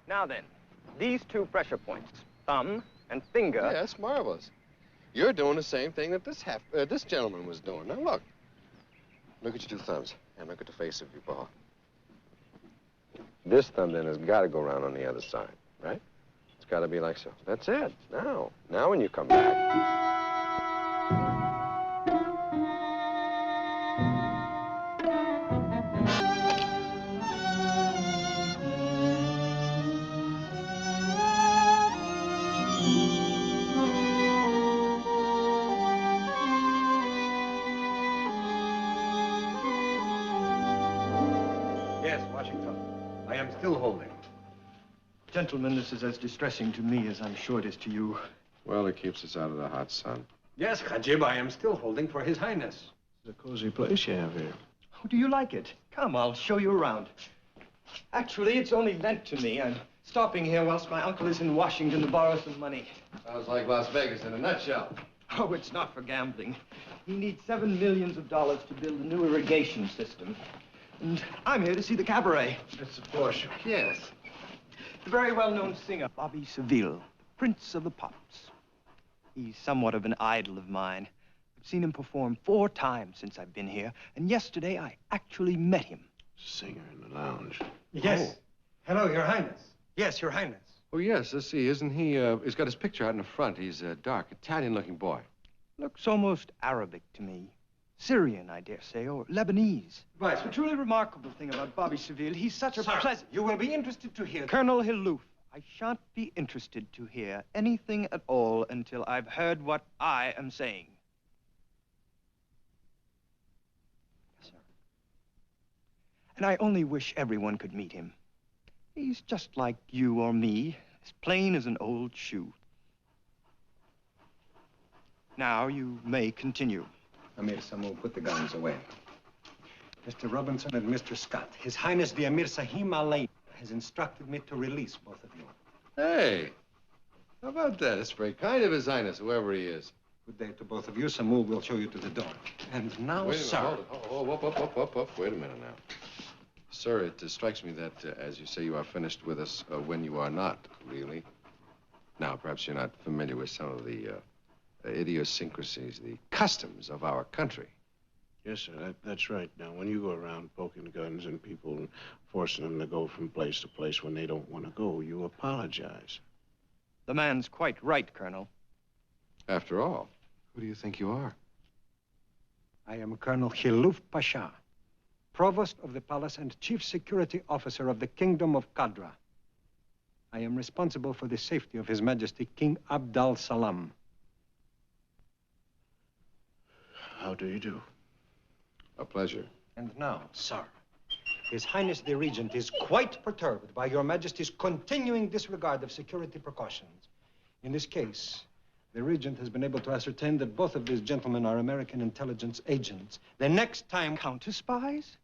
Now then, these 2 pressure points, thumb and finger. Yes, marvelous. You're doing the same thing that this gentleman was doing. Now look. Look at your 2 thumbs, and look at the face of your ball. This thumb then has got to go around on the other side, right? It's got to be like so. That's it. Now when you come back. Yes, Washington. I am still holding. Gentlemen, this is as distressing to me as I'm sure it is to you. Well, it keeps us out of the hot sun. Yes, Hajib, I am still holding for His Highness. It's a cozy place you have here. Oh, do you like it? Come, I'll show you around. Actually, it's only lent to me. I'm stopping here whilst my uncle is in Washington to borrow some money. Sounds like Las Vegas in a nutshell. Oh, it's not for gambling. He needs $7 million to build a new irrigation system. And I'm here to see the cabaret. That's the portion. Yes. The very well-known singer, Bobby Seville, the Prince of the Pops. He's somewhat of an idol of mine. I've seen him perform 4 times since I've been here, and yesterday I actually met him. Singer in the lounge. Yes. Oh. Hello, Your Highness. Yes, Your Highness. Oh, yes, let's see. Isn't he, he's got his picture out in the front. He's a dark, Italian-looking boy. Looks almost Arabic to me. Syrian, I dare say, or Lebanese. Right. The truly remarkable thing about Bobby Seville, he's such a pleasant... You will be interested to hear... Colonel Hillouf, I shan't be interested to hear anything at all until I've heard what I am saying. Yes, sir. And I only wish everyone could meet him. He's just like you or me, as plain as an old shoe. Now you may continue. Amir Samu, put the guns away. Mr. Robinson and Mr. Scott, His Highness the Amir Sahim Alain has instructed me to release both of you. Hey, how about that? It's very kind of His Highness, whoever he is. Good day to both of you. Samu will show you to the door. And now, Wait a minute, sir... hold it. Oh, wait a minute now. Sir, it strikes me that, as you say, you are finished with us when you are not, really. Now, perhaps you're not familiar with some of the idiosyncrasies, the customs of our country. Yes, sir, that's right. Now, when you go around poking guns and people and forcing them to go from place to place when they don't want to go, you apologize. The man's quite right, Colonel. After all, who do you think you are? I am Colonel Hillouf Pasha, Provost of the Palace and Chief Security Officer of the Kingdom of Qadra. I am responsible for the safety of His Majesty King Abdal Salam. How do you do? A pleasure. And now, sir, His Highness the Regent is quite perturbed by Your Majesty's continuing disregard of security precautions. In this case, the Regent has been able to ascertain that both of these gentlemen are American intelligence agents. The next time... Counter spies?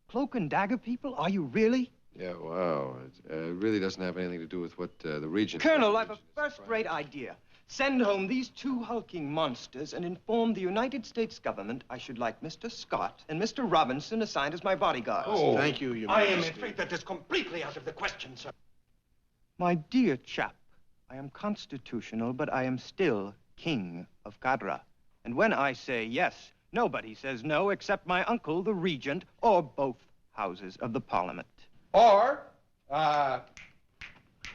Cloak and dagger people? Are you really? Yeah, wow. It really doesn't have anything to do with what the Regent... Colonel, I've a first-rate idea. Send home these two hulking monsters and inform the United States government I should like Mr. Scott and Mr. Robinson assigned as my bodyguards. Oh, thank you, Your I am Majesty. afraid that is completely out of the question, sir. My dear chap, I am constitutional, but I am still king of Cadra. And when I say yes, nobody says no except my uncle, the regent, or both houses of the parliament. Or,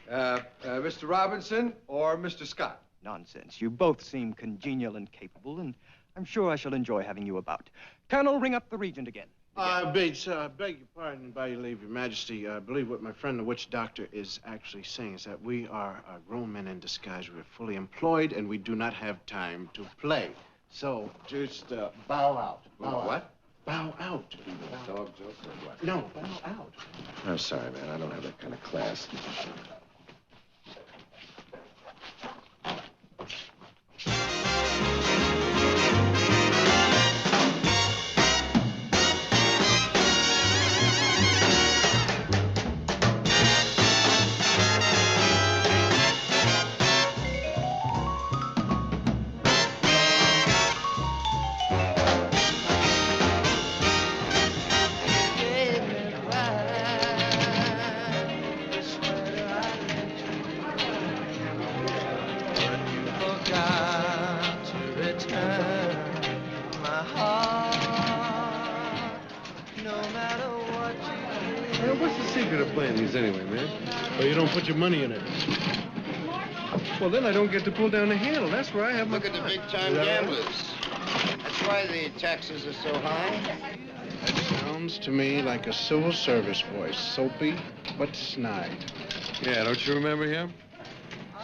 Mr. Robinson or Mr. Scott. Nonsense. You both seem congenial and capable, and I'm sure I shall enjoy having you about. Colonel, ring up the regent again. Beg your pardon, by your leave, Your Majesty. I believe what my friend the witch doctor is actually saying is that we are grown men in disguise. We're fully employed, and we do not have time to play. So, just bow out. What? Bow out. Dog joke or what? No, bow out. I'm sorry, man. I don't have that kind of class. What's the secret of playing these anyway, man? Well, you don't put your money in it. Well, then I don't get to pull down the handle. That's where I have my Look at the fun. big-time Is that right? gamblers. That's why the taxes are so high. That sounds to me like a civil service voice. Soapy, but snide. Yeah, don't you remember him?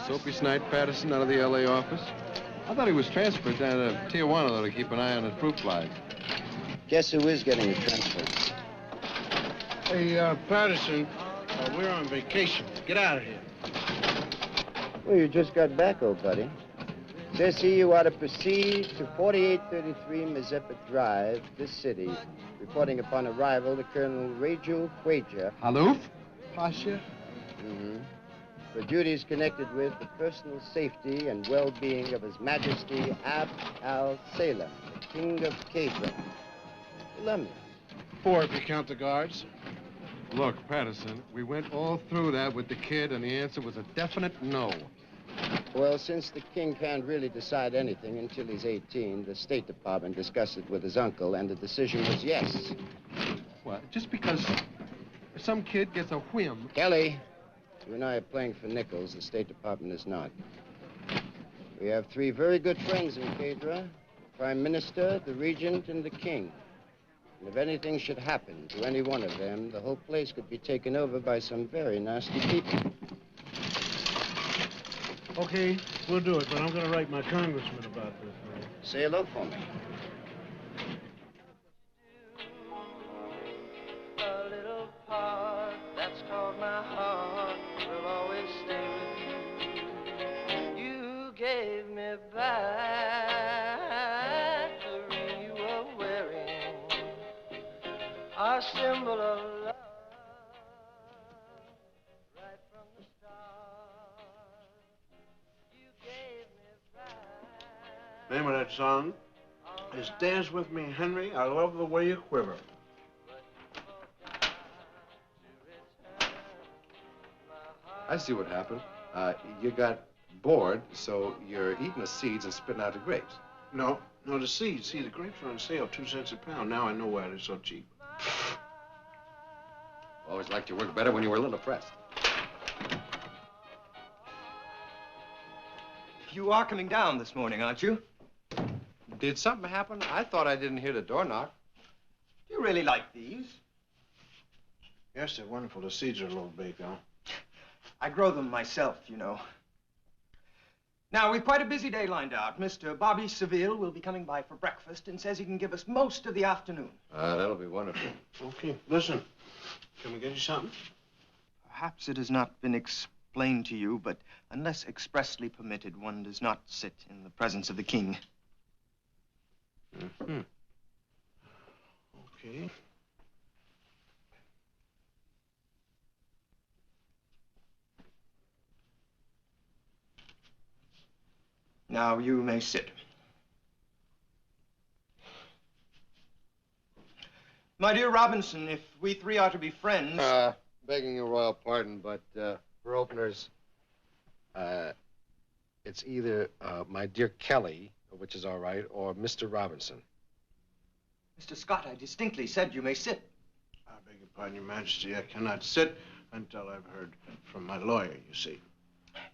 Soapy Snide Patterson out of the L.A. office? I thought he was transferred down to Tijuana, though, to keep an eye on the fruit flies. Guess who is getting a transfer? Hey, Patterson, we're on vacation. Get out of here. Well, you just got back, old buddy. Says here you are to proceed to 4833 Mazeppa Drive, this city, reporting upon arrival to Colonel Raju Quaja. Haloof? Pasha? Mm-hmm. For duties connected with the personal safety and well-being of His Majesty Abd al-Salem, the King of Cadra. Columbia. 4 if you count the guards. Look, Patterson, we went all through that with the kid, and the answer was a definite no. Well, since the king can't really decide anything until he's 18, the State Department discussed it with his uncle, and the decision was yes. What, just because some kid gets a whim? Kelly, you and I are playing for nickels. The State Department is not. We have 3 very good friends in Cadra, the Prime Minister, the Regent, and the King. And if anything should happen to any one of them, the whole place could be taken over by some very nasty people. Okay, we'll do it, but I'm going to write my congressman about this. Say hello for me. A little part that's called my heart will always stay with you. You gave me back the ring you were wearing, our symbol of love, right from the start. You gave me back. Name of that song is Dance With Me, Henry. I love the way you quiver. I see what happened. You got bored, so you're eating the seeds and spitting out the grapes. No, the seeds. See, the grapes are on sale, 2 cents a pound. Now I know why they're so cheap. Always liked your work better when you were a little depressed. You are coming down this morning, aren't you? Did something happen? I thought I didn't hear the door knock. Do you really like these? Yes, they're wonderful. The seeds are a little big, though. I grow them myself, you know. Now, we've quite a busy day lined out. Mr. Bobby Seville will be coming by for breakfast and says he can give us most of the afternoon. That'll be wonderful. Okay, listen. Can we get you something? Perhaps it has not been explained to you, but unless expressly permitted, one does not sit in the presence of the king. Mm-hmm. Okay. Now you may sit. My dear Robinson, if we three are to be friends... Begging your royal pardon, but for openers, it's either my dear Kelly, which is all right, or Mr. Robinson. Mr. Scott, I distinctly said you may sit. I beg your pardon, Your Majesty. I cannot sit until I've heard from my lawyer, you see.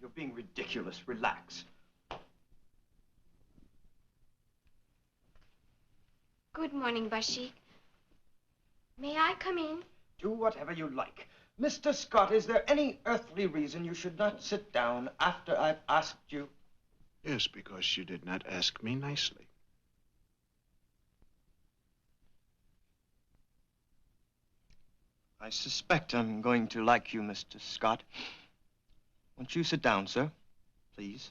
You're being ridiculous. Relax. Good morning, Bashik. May I come in? Do whatever you like. Mr. Scott, is there any earthly reason you should not sit down after I've asked you? Yes, because you did not ask me nicely. I suspect I'm going to like you, Mr. Scott. Won't you sit down, sir? Please.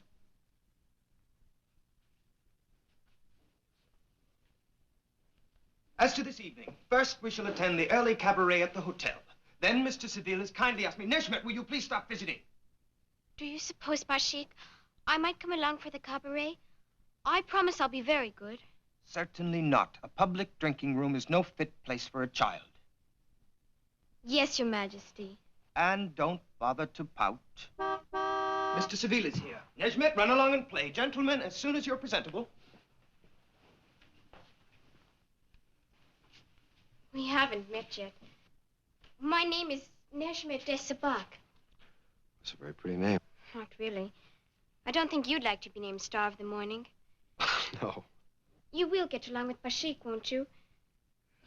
As to this evening, first we shall attend the early cabaret at the hotel. Then Mr. Seville has kindly asked me, Neshmet, will you please stop visiting? Do you suppose, Bashik, I might come along for the cabaret? I promise I'll be very good. Certainly not. A public drinking room is no fit place for a child. Yes, Your Majesty. And don't bother to pout. Mr. Seville is here. Neshmet, run along and play. Gentlemen, as soon as you're presentable. We haven't met yet. My name is Neshmet Desabak. That's a very pretty name. Not really. I don't think you'd like to be named Star of the Morning. No. You will get along with Bashik, won't you?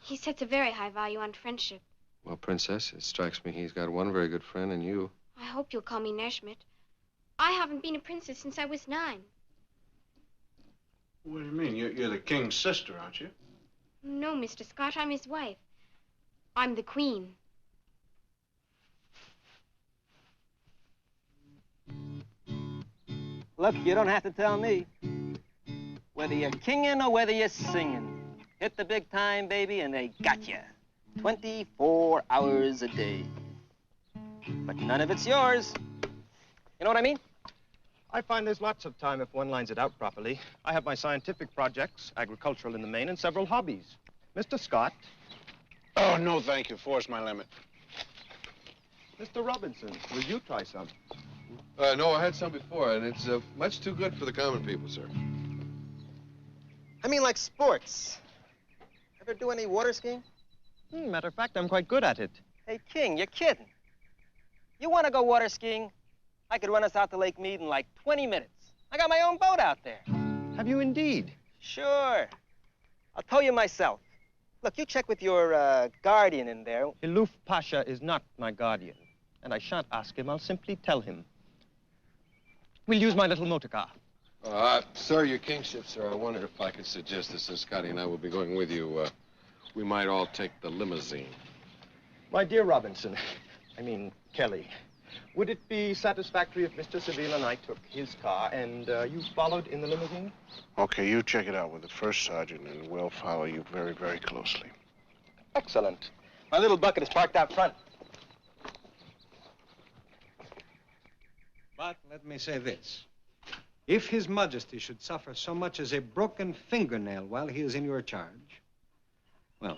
He sets a very high value on friendship. Well, Princess, it strikes me he's got one very good friend in you. I hope you'll call me Neshmet. I haven't been a princess since I was 9. What do you mean? You're the king's sister, aren't you? No, Mr. Scott, I'm his wife. I'm the queen. Look, you don't have to tell me. Whether you're kinging or whether you're singing. Hit the big time, baby, and they got you. 24 hours a day. But none of it's yours. You know what I mean? I find there's lots of time if one lines it out properly. I have my scientific projects, agricultural in the main, and several hobbies. Mr. Scott. Oh, no, thank you. Four's my limit. Mr. Robinson, will you try some? No, I had some before, and it's much too good for the common people, sir. I mean like sports. Ever do any water skiing? Matter of fact, I'm quite good at it. Hey, King, you're kidding. You want to go water skiing? I could run us out to Lake Mead in like 20 minutes. I got my own boat out there. Have you indeed? Sure. I'll tow you myself. Look, you check with your guardian in there. Hiluf Pasha is not my guardian, and I shan't ask him. I'll simply tell him. We'll use my little motor car. Sir, your kingship, sir, I wondered if I could suggest that since Scotty and I will be going with you, we might all take the limousine. My dear Robinson, I mean Kelly, would it be satisfactory if Mr. Seville and I took his car and you followed in the limousine? Okay, you check it out with the first sergeant, and we'll follow you very, very closely. Excellent. My little bucket is parked out front. But let me say this. If His Majesty should suffer so much as a broken fingernail while he is in your charge, well,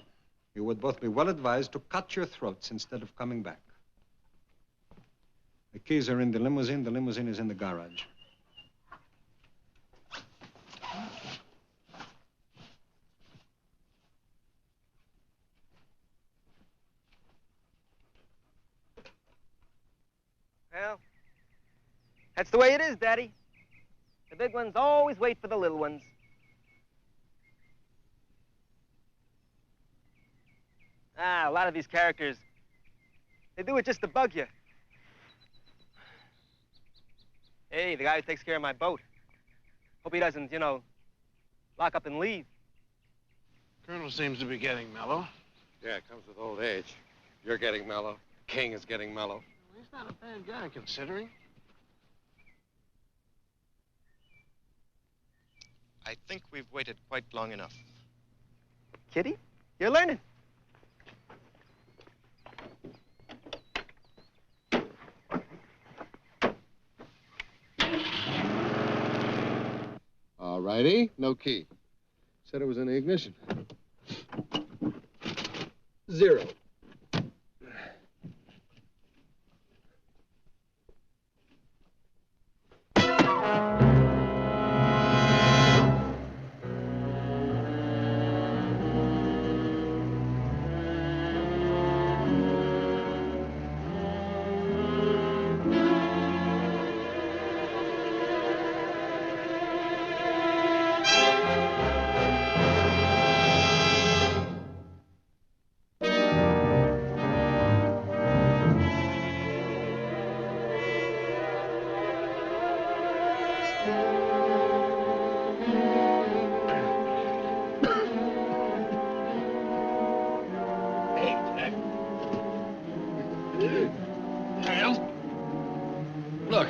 you would both be well advised to cut your throats instead of coming back. The keys are in the limousine. The limousine is in the garage. Well, that's the way it is, Daddy. The big ones always wait for the little ones. A lot of these characters, they do it just to bug you. Hey, the guy who takes care of my boat. Hope he doesn't, you know, lock up and leave. Colonel seems to be getting mellow. Yeah, it comes with old age. You're getting mellow. King is getting mellow. He's not a bad guy, considering. I think we've waited quite long enough. Kitty, you're learning. righty. No key. Said it was in the ignition. 0. Look.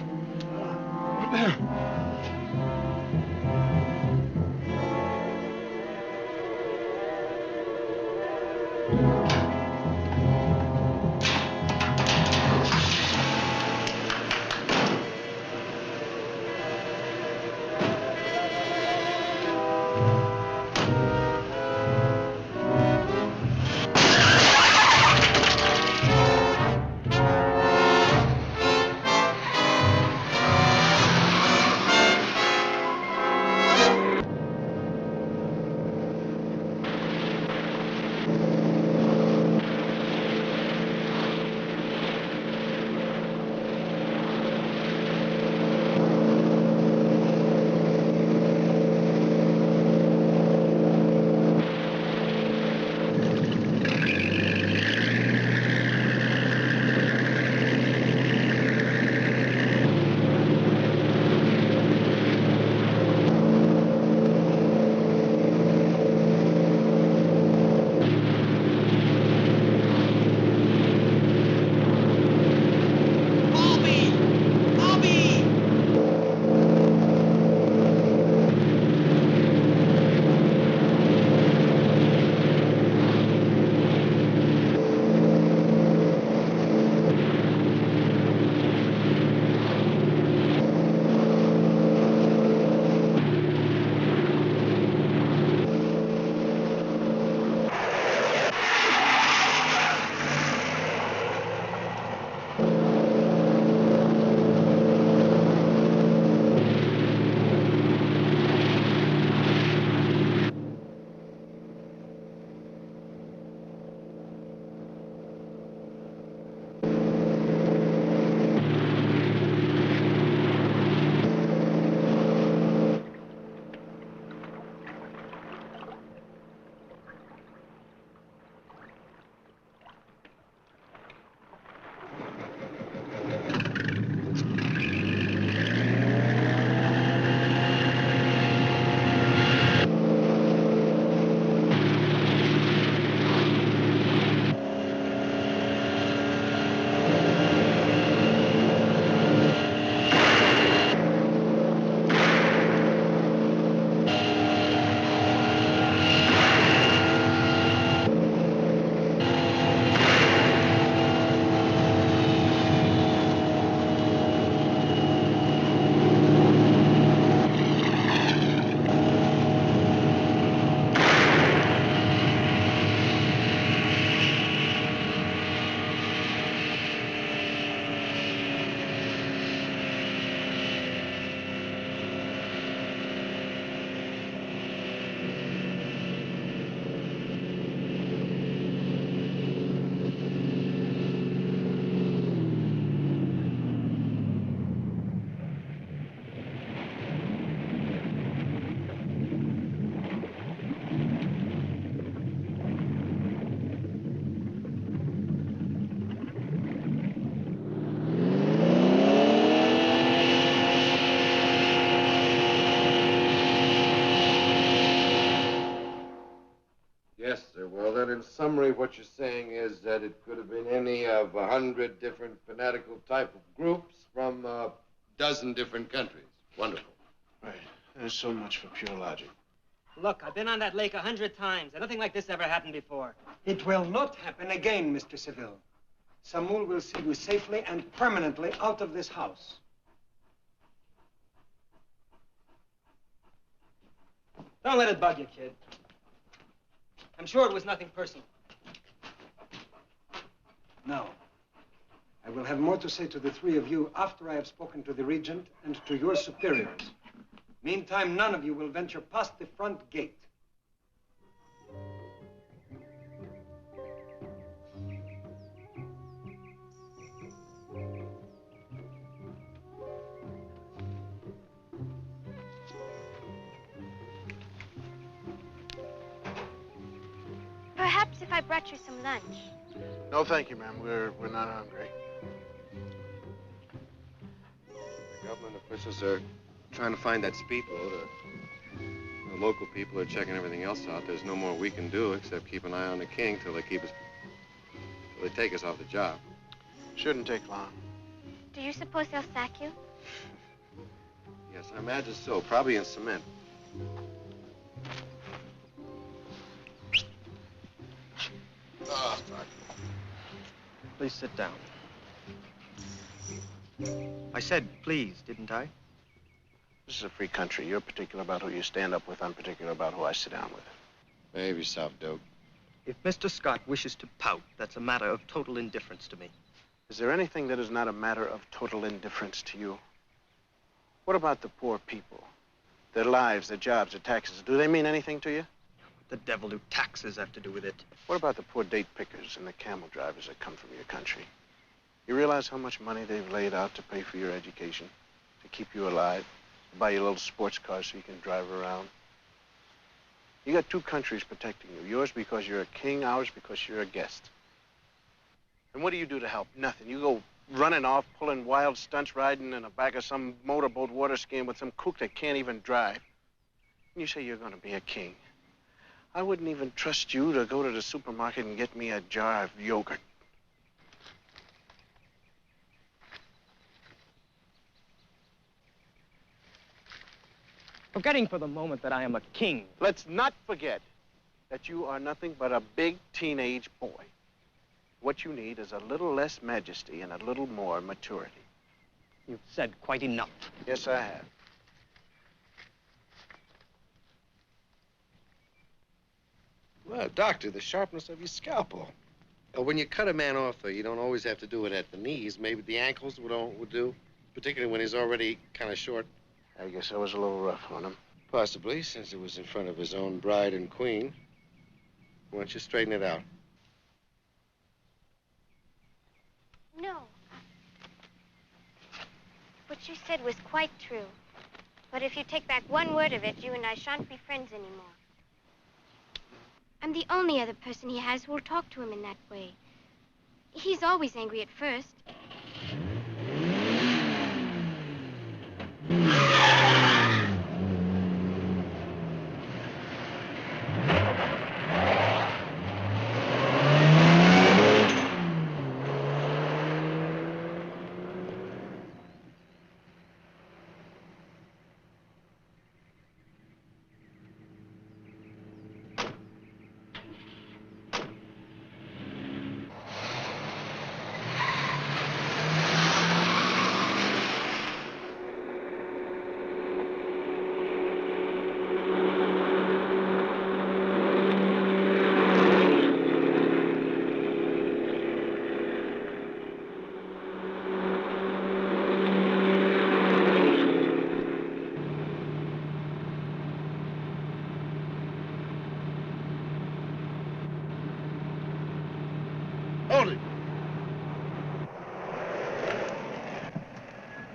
Yes, sir. Well, then, in summary, what you're saying is that it could have been any of 100 different fanatical type of groups from a dozen different countries. Wonderful. Right. There's so much for pure logic. Look, I've been on that lake 100 times, and nothing like this ever happened before. It will not happen again, Mr. Seville. Samuel will see you safely and permanently out of this house. Don't let it bug you, kid. I'm sure it was nothing personal. No. I will have more to say to the three of you after I have spoken to the regent and to your superiors. Meantime, none of you will venture past the front gate. Perhaps if I brought you some lunch. No, thank you, ma'am. We're not hungry. The government officials are trying to find that speedboat. The local people are checking everything else out. There's no more we can do except keep an eye on the king till they take us off the job. Shouldn't take long. Do you suppose they'll sack you? Yes, I imagine so. Probably in cement. Oh, fuck. Please sit down. I said please, didn't I? This is a free country. You're particular about who you stand up with. I'm particular about who I sit down with. Behave yourself, Duke. If Mr. Scott wishes to pout, that's a matter of total indifference to me. Is there anything that is not a matter of total indifference to you? What about the poor people? Their lives, their jobs, their taxes. Do they mean anything to you? What the devil do taxes have to do with it? What about the poor date pickers and the camel drivers that come from your country? You realize how much money they've laid out to pay for your education, to keep you alive, to buy you little sports cars so you can drive around? You got two countries protecting you. Yours because you're a king, ours because you're a guest. And what do you do to help? Nothing. You go running off, pulling wild stunts, riding in the back of some motorboat water skiing with some kook that can't even drive. And you say you're going to be a king. I wouldn't even trust you to go to the supermarket and get me a jar of yogurt. Forgetting for the moment that I am a king. Let's not forget that you are nothing but a big teenage boy. What you need is a little less majesty and a little more maturity. You've said quite enough. Yes, I have. Well, Doctor, the sharpness of your scalpel. When you cut a man off, though, you don't always have to do it at the knees. Maybe the ankles would do, particularly when he's already kind of short. I guess I was a little rough on him. Possibly, since it was in front of his own bride and queen. Why don't you straighten it out? No. What you said was quite true. But if you take back one word of it, you and I shan't be friends anymore. I'm the only other person he has who will talk to him in that way. He's always angry at first. Hold it.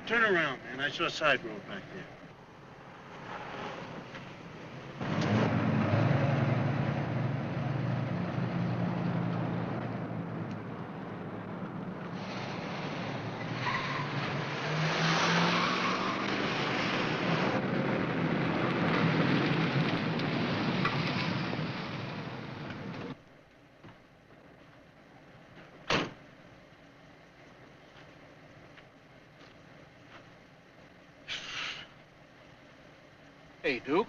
Turn around, man. I saw a side road back there. Hey, Duke.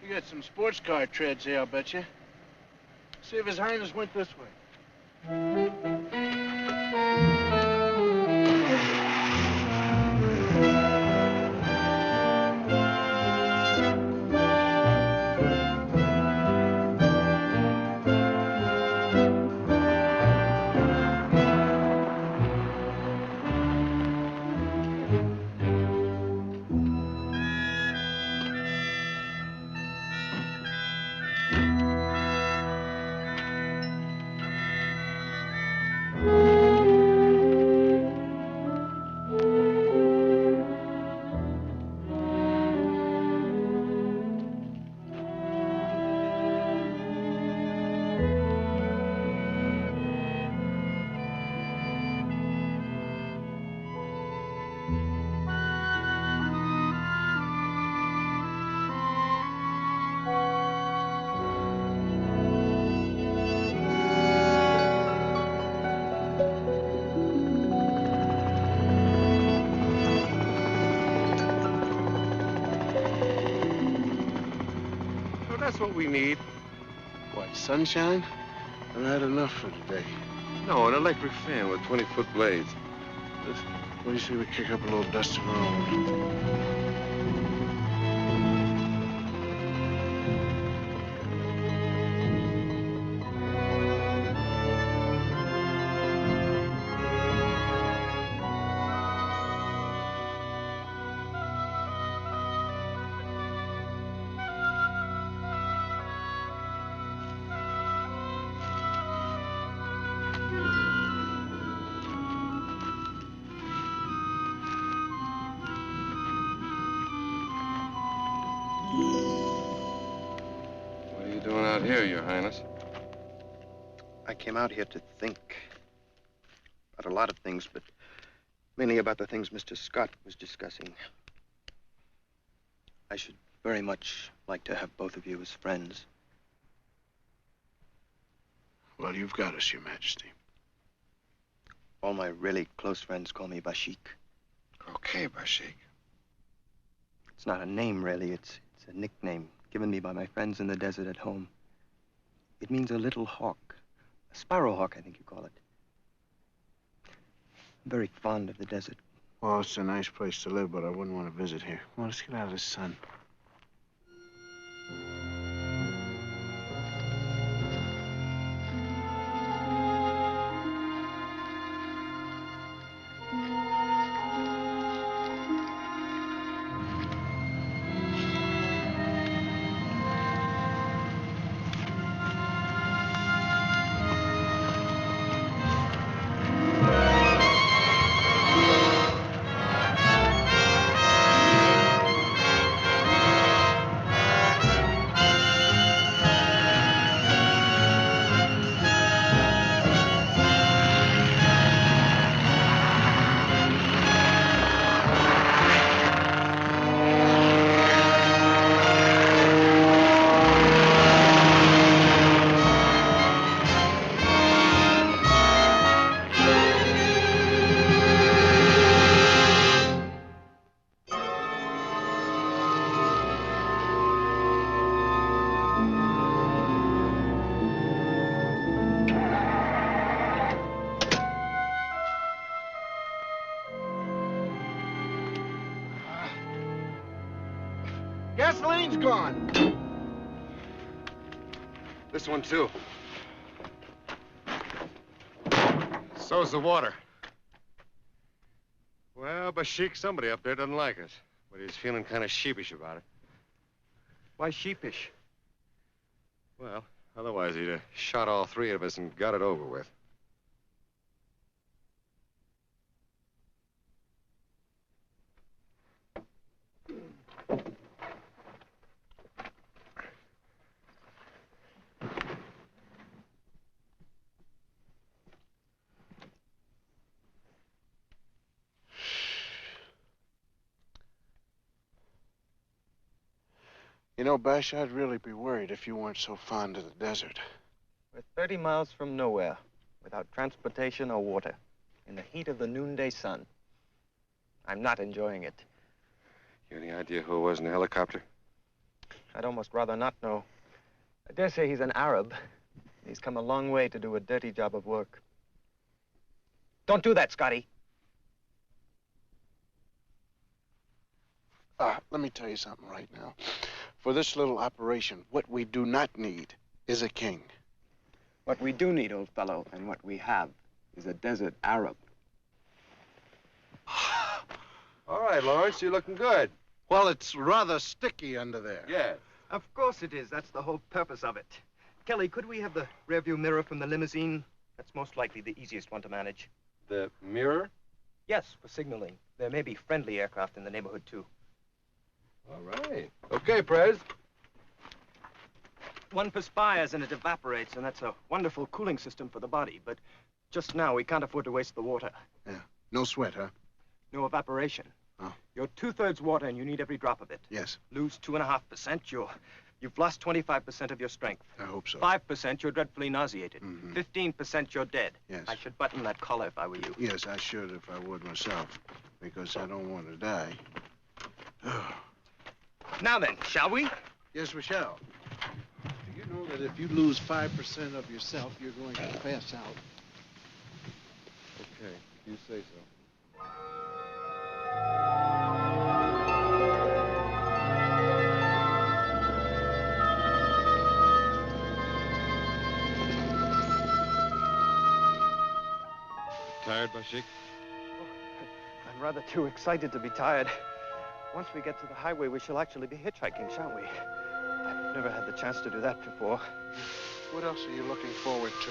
You got some sports car treads there, I'll bet you. See if His Highness went this way. Well, that's what we need. What, sunshine? I've had enough for today. No, an electric fan with 20-foot blades. Listen, what do you say we kick up a little dust of our own? What are you doing out here, Your Highness? I came out here to think about a lot of things, but mainly about the things Mr. Scott was discussing. I should very much like to have both of you as friends. Well, you've got us, Your Majesty. All my really close friends call me Bashik. Okay, Bashik. It's not a name, really. It's a nickname given me by my friends in the desert at home. It means a little hawk. A sparrowhawk, I think you call it. I'm very fond of the desert. Well, it's a nice place to live, but I wouldn't want to visit here. Well, let's get out of the sun. Gasoline's gone. This one, too. So's the water. Well, Bashik, somebody up there doesn't like us, but he's feeling kind of sheepish about it. Why sheepish? Well, otherwise he'd have shot all three of us and got it over with. You know, Bash, I'd really be worried if you weren't so fond of the desert. We're 30 miles from nowhere, without transportation or water, in the heat of the noonday sun. I'm not enjoying it. You any idea who it was in the helicopter? I'd almost rather not know. I dare say he's an Arab. He's come a long way to do a dirty job of work. Don't do that, Scotty. Let me tell you something right now. For this little operation, what we do not need is a king. What we do need, old fellow, and what we have, is a desert Arab. All right, Lawrence, you're looking good. Well, it's rather sticky under there. Yes. Of course it is. That's the whole purpose of it. Kelly, could we have the rearview mirror from the limousine? That's most likely the easiest one to manage. The mirror? Yes, for signaling. There may be friendly aircraft in the neighborhood, too. All right. Okay, Prez. One perspires and it evaporates, and that's a wonderful cooling system for the body. But just now, we can't afford to waste the water. Yeah. No sweat, huh? No evaporation. Oh. You're 2/3 water, and you need every drop of it. Yes. Lose 2.5%, you've lost 25% of your strength. I hope so. 5%, you're dreadfully nauseated. 15%, you're dead. Yes. I should button that collar if I were you. Yes, I should if I would myself, because I don't want to die. Now then, shall we? Yes, we shall. know that if you lose 5% of yourself, you're going to pass out. Okay, you say so. Tired, Bashik? I'm rather too excited to be tired. Once we get to the highway, we shall actually be hitchhiking, shan't we? I've never had the chance to do that before. What else are you looking forward to?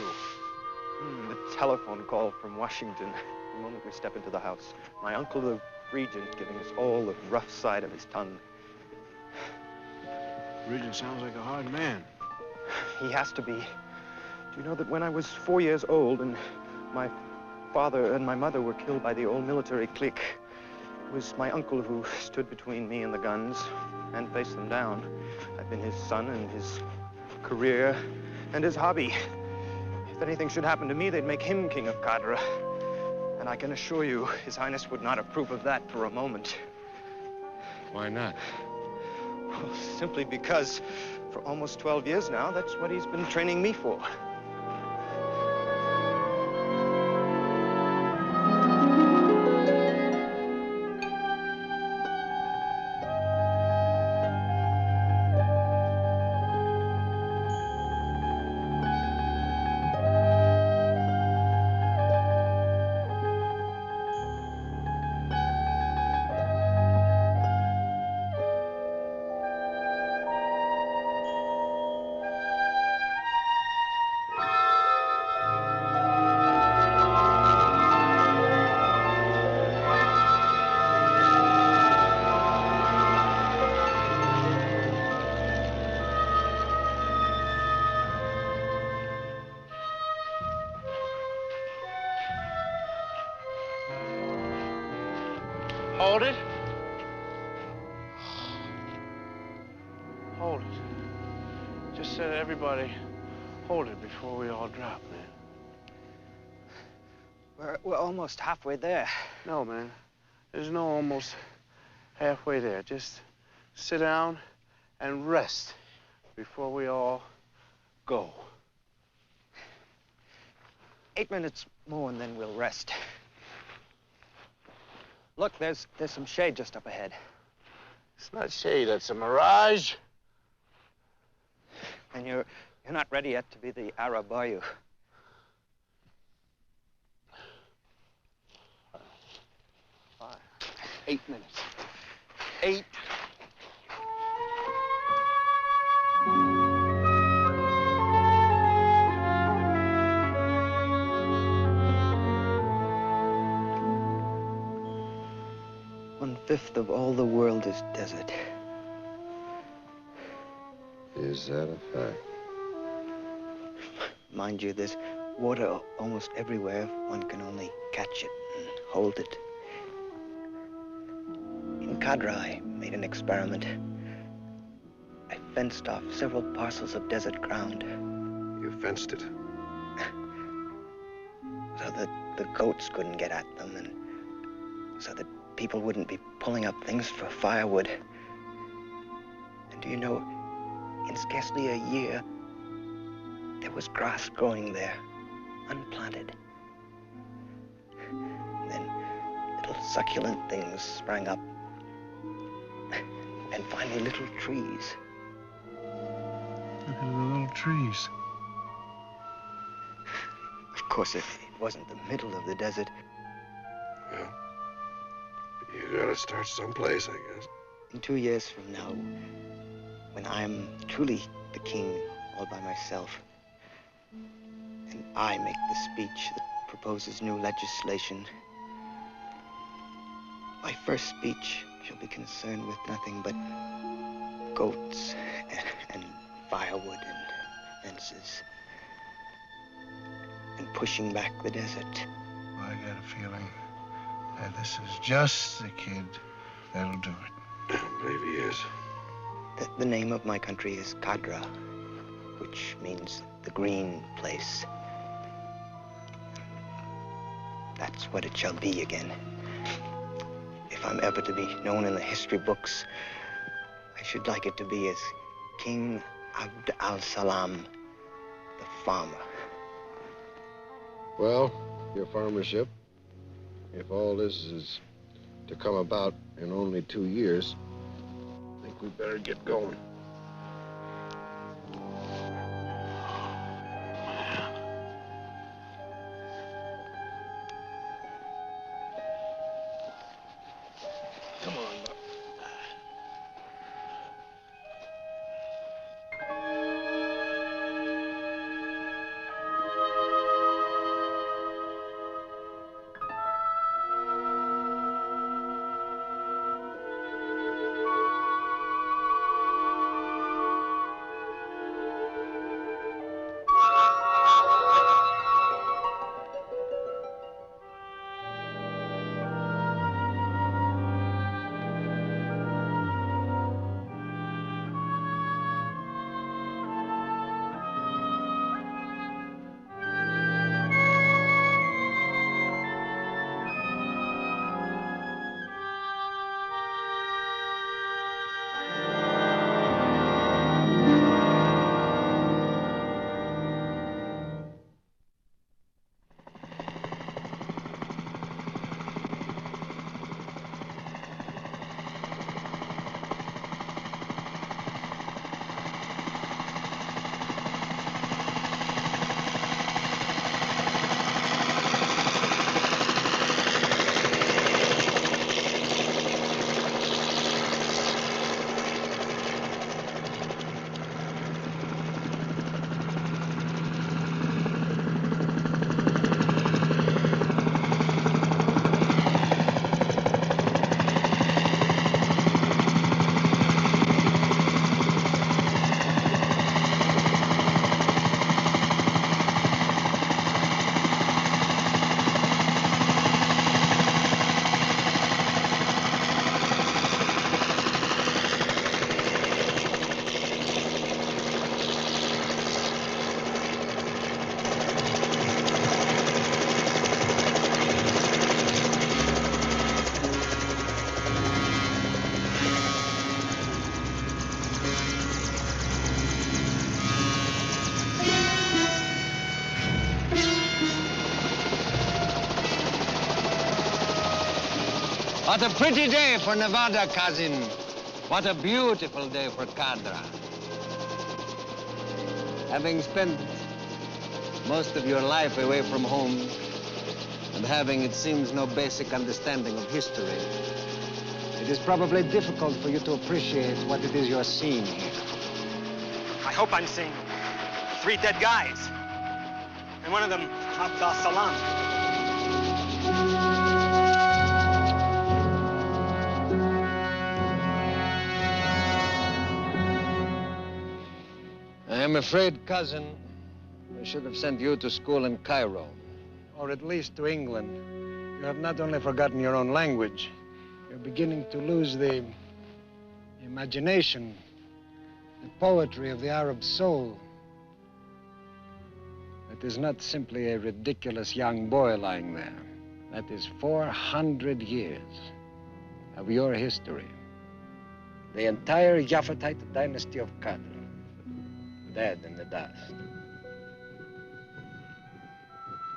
The telephone call from Washington. The moment we step into the house. My uncle, the regent, giving us all the rough side of his tongue. Regent sounds like a hard man. He has to be. Do you know that when I was 4 years old and my father and my mother were killed by the old military clique, it was my uncle who stood between me and the guns and faced them down. I've been his son and his career and his hobby. If anything should happen to me, they'd make him king of Cadra. And I can assure you, His Highness would not approve of that for a moment. Why not? Well, simply because for almost 12 years now, that's what he's been training me for. Hold it. Hold it. Just said everybody hold it before we all drop, man. We're almost halfway there. No, man. There's no almost halfway there. Just sit down and rest before we all go. 8 minutes more and then we'll rest. Look, there's some shade just up ahead. It's not shade, that's a mirage. And you're not ready yet to be the Arab, are you? 8 minutes. 8. One-fifth of all the world is desert. Is that a fact? Mind you, there's water almost everywhere if one can only catch it and hold it. In Cadra, I made an experiment. I fenced off several parcels of desert ground. You fenced it? So that the goats couldn't get at them, and so that people wouldn't be pulling up things for firewood. And do you know, in scarcely a year, there was grass growing there, unplanted. And then little succulent things sprang up. And finally, little trees. Look at the little trees. Of course, it wasn't the middle of the desert. Well, you gotta start someplace, I guess. In 2 years from now, when I'm truly the king all by myself, and I make the speech that proposes new legislation, my first speech shall be concerned with nothing but goats and firewood and fences and pushing back the desert. I got a feeling that this is just the kid that'll do it. Maybe he is. The name of my country is Cadra, which means the green place. That's what it shall be again. If I'm ever to be known in the history books, I should like it to be as King Abd al-Salam, the farmer. Well, your farmership, if all this is to come about in only 2 years, I think we better get going. Come on, Buck. What a pretty day for Nevada, cousin. What a beautiful day for Cadra. Having spent most of your life away from home and having, it seems, no basic understanding of history, it is probably difficult for you to appreciate what it is you're seeing here. I hope I'm seeing 3 dead guys. And one of them, Abd al-Salam. I'm afraid, cousin, we should have sent you to school in Cairo, or at least to England. You have not only forgotten your own language, you're beginning to lose the imagination, the poetry of the Arab soul. That is not simply a ridiculous young boy lying there. That is 400 years of your history. The entire Yaphetite dynasty of Qadr, dead in the dust.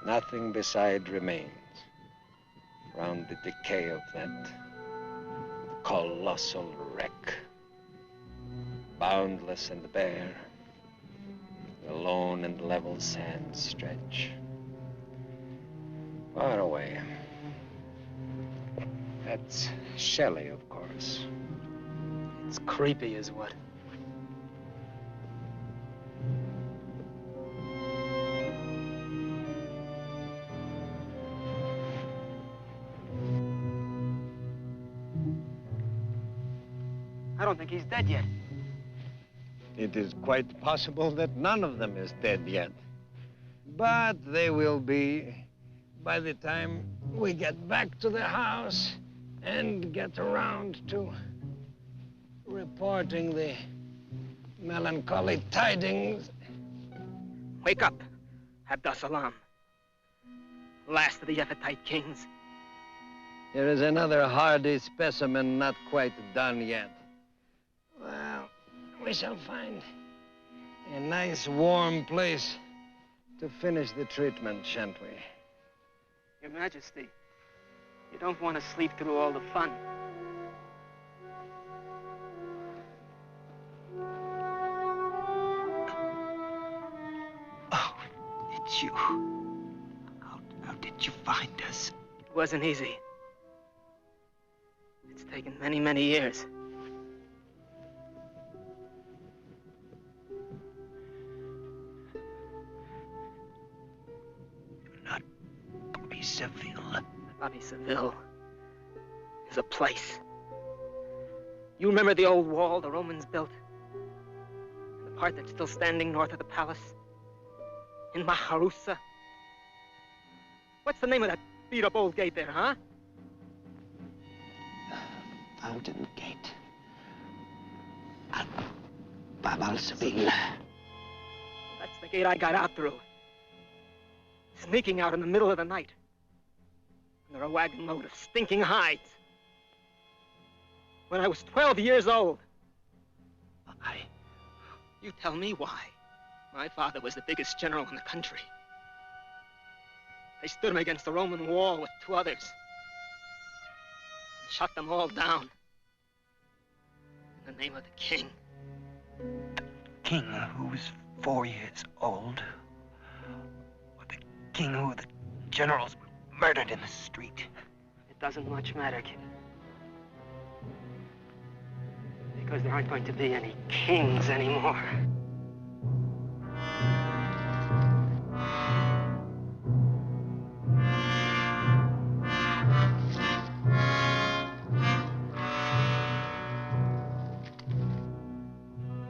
Nothing beside remains around the decay of that colossal wreck. Boundless and bare, the lone and level sands stretch far away. That's Shelley, of course. It's creepy as what? I don't think he's dead yet. It is quite possible that none of them is dead yet. But they will be by the time we get back to the house and get around to reporting the melancholy tidings. Wake up, Abd al-Salam. Last of the Yaphetite kings. Here is another hardy specimen not quite done yet. Well, we shall find A nice, warm place to finish the treatment, shan't we? Your Majesty, you don't want to sleep through all the fun. Oh, it's you. How did you find us? It wasn't easy. It's taken many, many years. Bobby Seville. Bobby Seville is a place. You remember the old wall the Romans built? And the part that's still standing north of the palace? In Maharusa? What's the name of that beat-up old gate there, huh? Fountain Gate. Baba Seville. That's the gate I got out through. Sneaking out in the middle of the night. Under a wagon load of stinking hides. When I was 12 years old. Why? You tell me why. My father was the biggest general in the country. They stood him against the Roman wall with 2 others. And shot them all down. In the name of the king. King who was 4 years old. Or the king who the generals murdered in the street. It doesn't much matter, kid. Because there aren't going to be any kings anymore.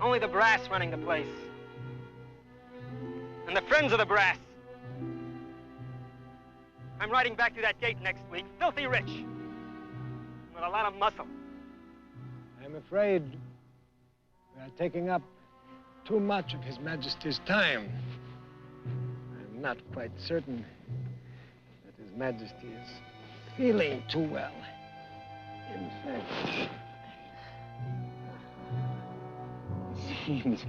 Only the brass running the place. And the friends of the brass. I'm riding back through that gate next week, filthy rich. With a lot of muscle. I'm afraid we are taking up too much of His Majesty's time. I'm not quite certain that His Majesty is feeling too well. In fact, he seems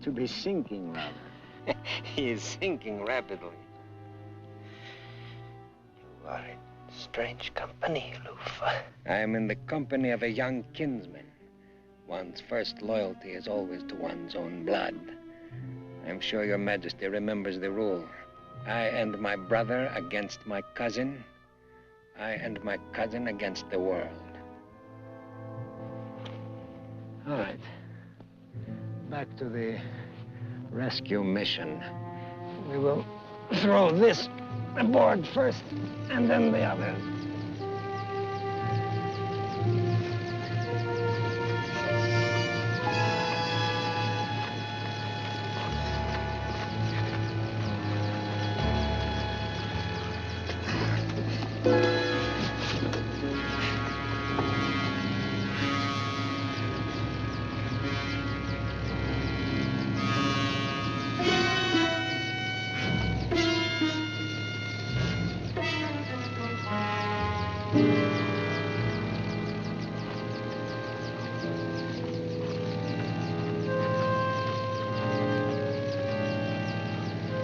to be sinking rather. He is sinking rapidly. You are in strange company, Lufa. I am in the company of a young kinsman. One's first loyalty is always to one's own blood. I'm sure Your Majesty remembers the rule. I and my brother against my cousin. I and my cousin against the world. All right. Back to the rescue mission. We will throw this aboard first, and then the others.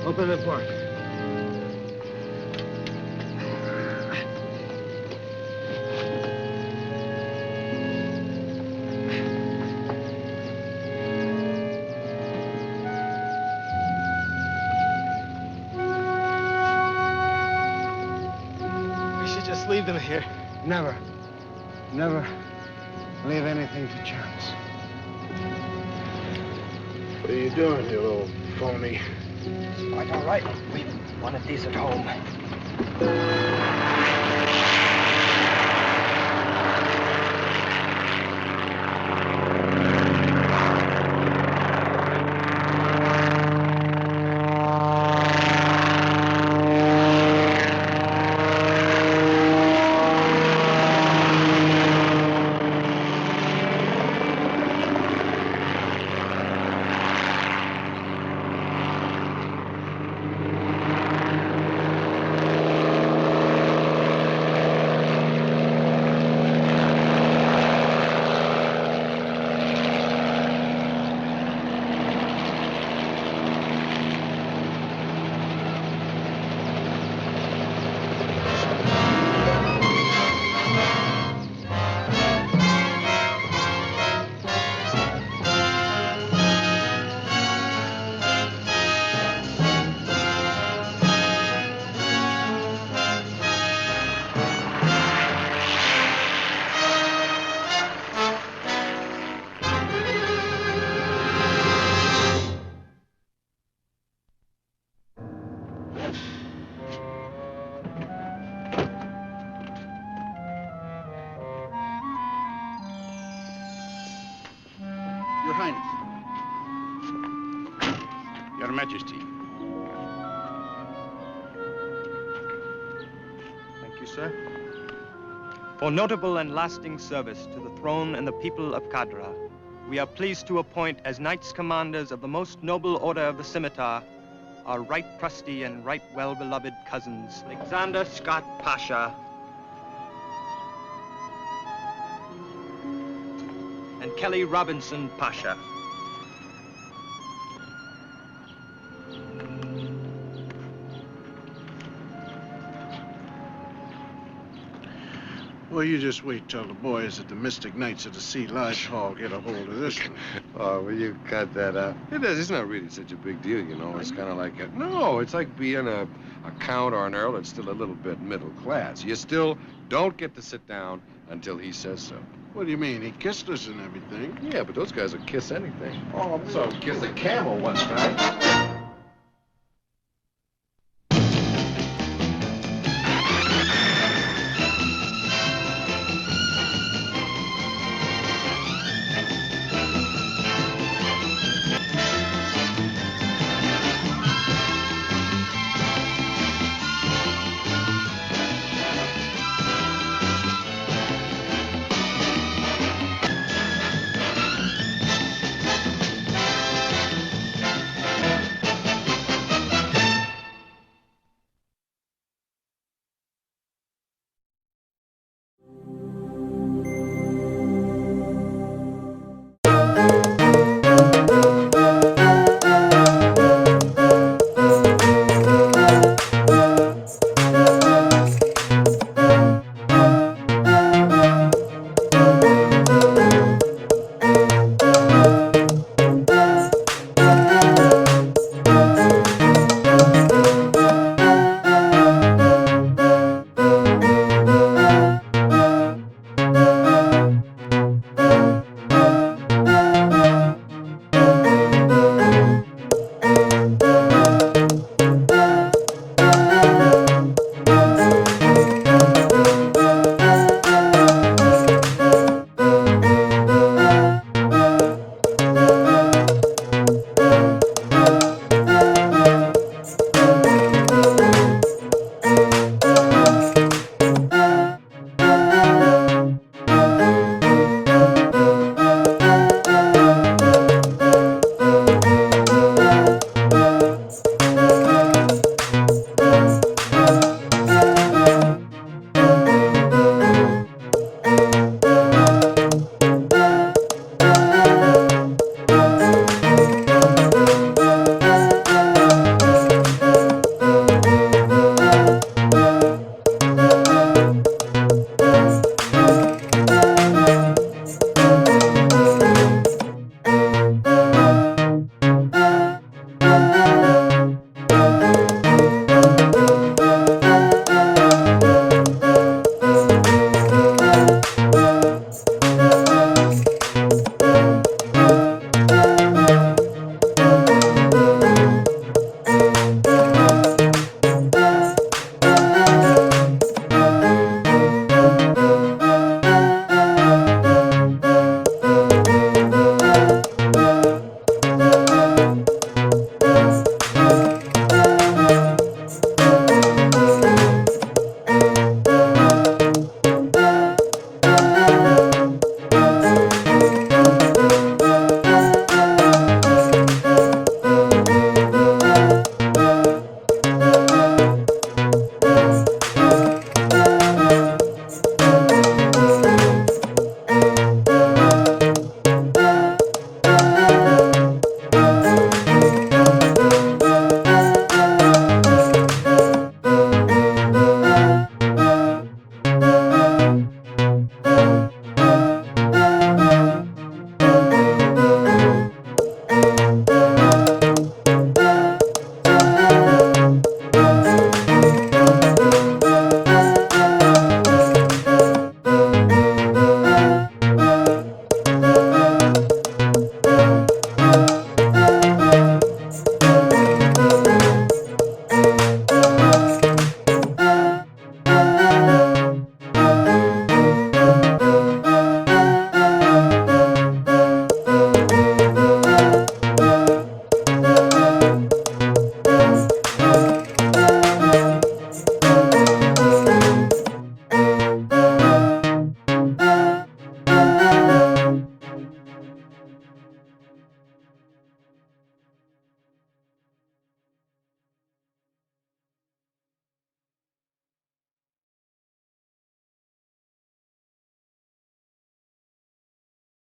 Open the port. We should just leave them here. Never. Never leave anything to chance. What are you doing, you little phony? Quite all right. We wanted these at home. Her Majesty. Thank you, sir. For notable and lasting service to the throne and the people of Cadra, we are pleased to appoint as Knights Commanders of the most noble order of the Scimitar our right trusty and right well-beloved cousins, Alexander Scott Pasha and Kelly Robinson Pasha. Well, you just wait till the boys at the Mystic Knights of the Sea Lodge Hall get a hold of this one. Oh, will you cut that out? It is. It's not really such a big deal, you know. It's kind of like no, it's like being a count or an earl that's still a little bit middle class. You still don't get to sit down until he says so. What do you mean? He kissed us and everything. Yeah, but those guys will kiss anything. Oh, so kiss a camel once, right?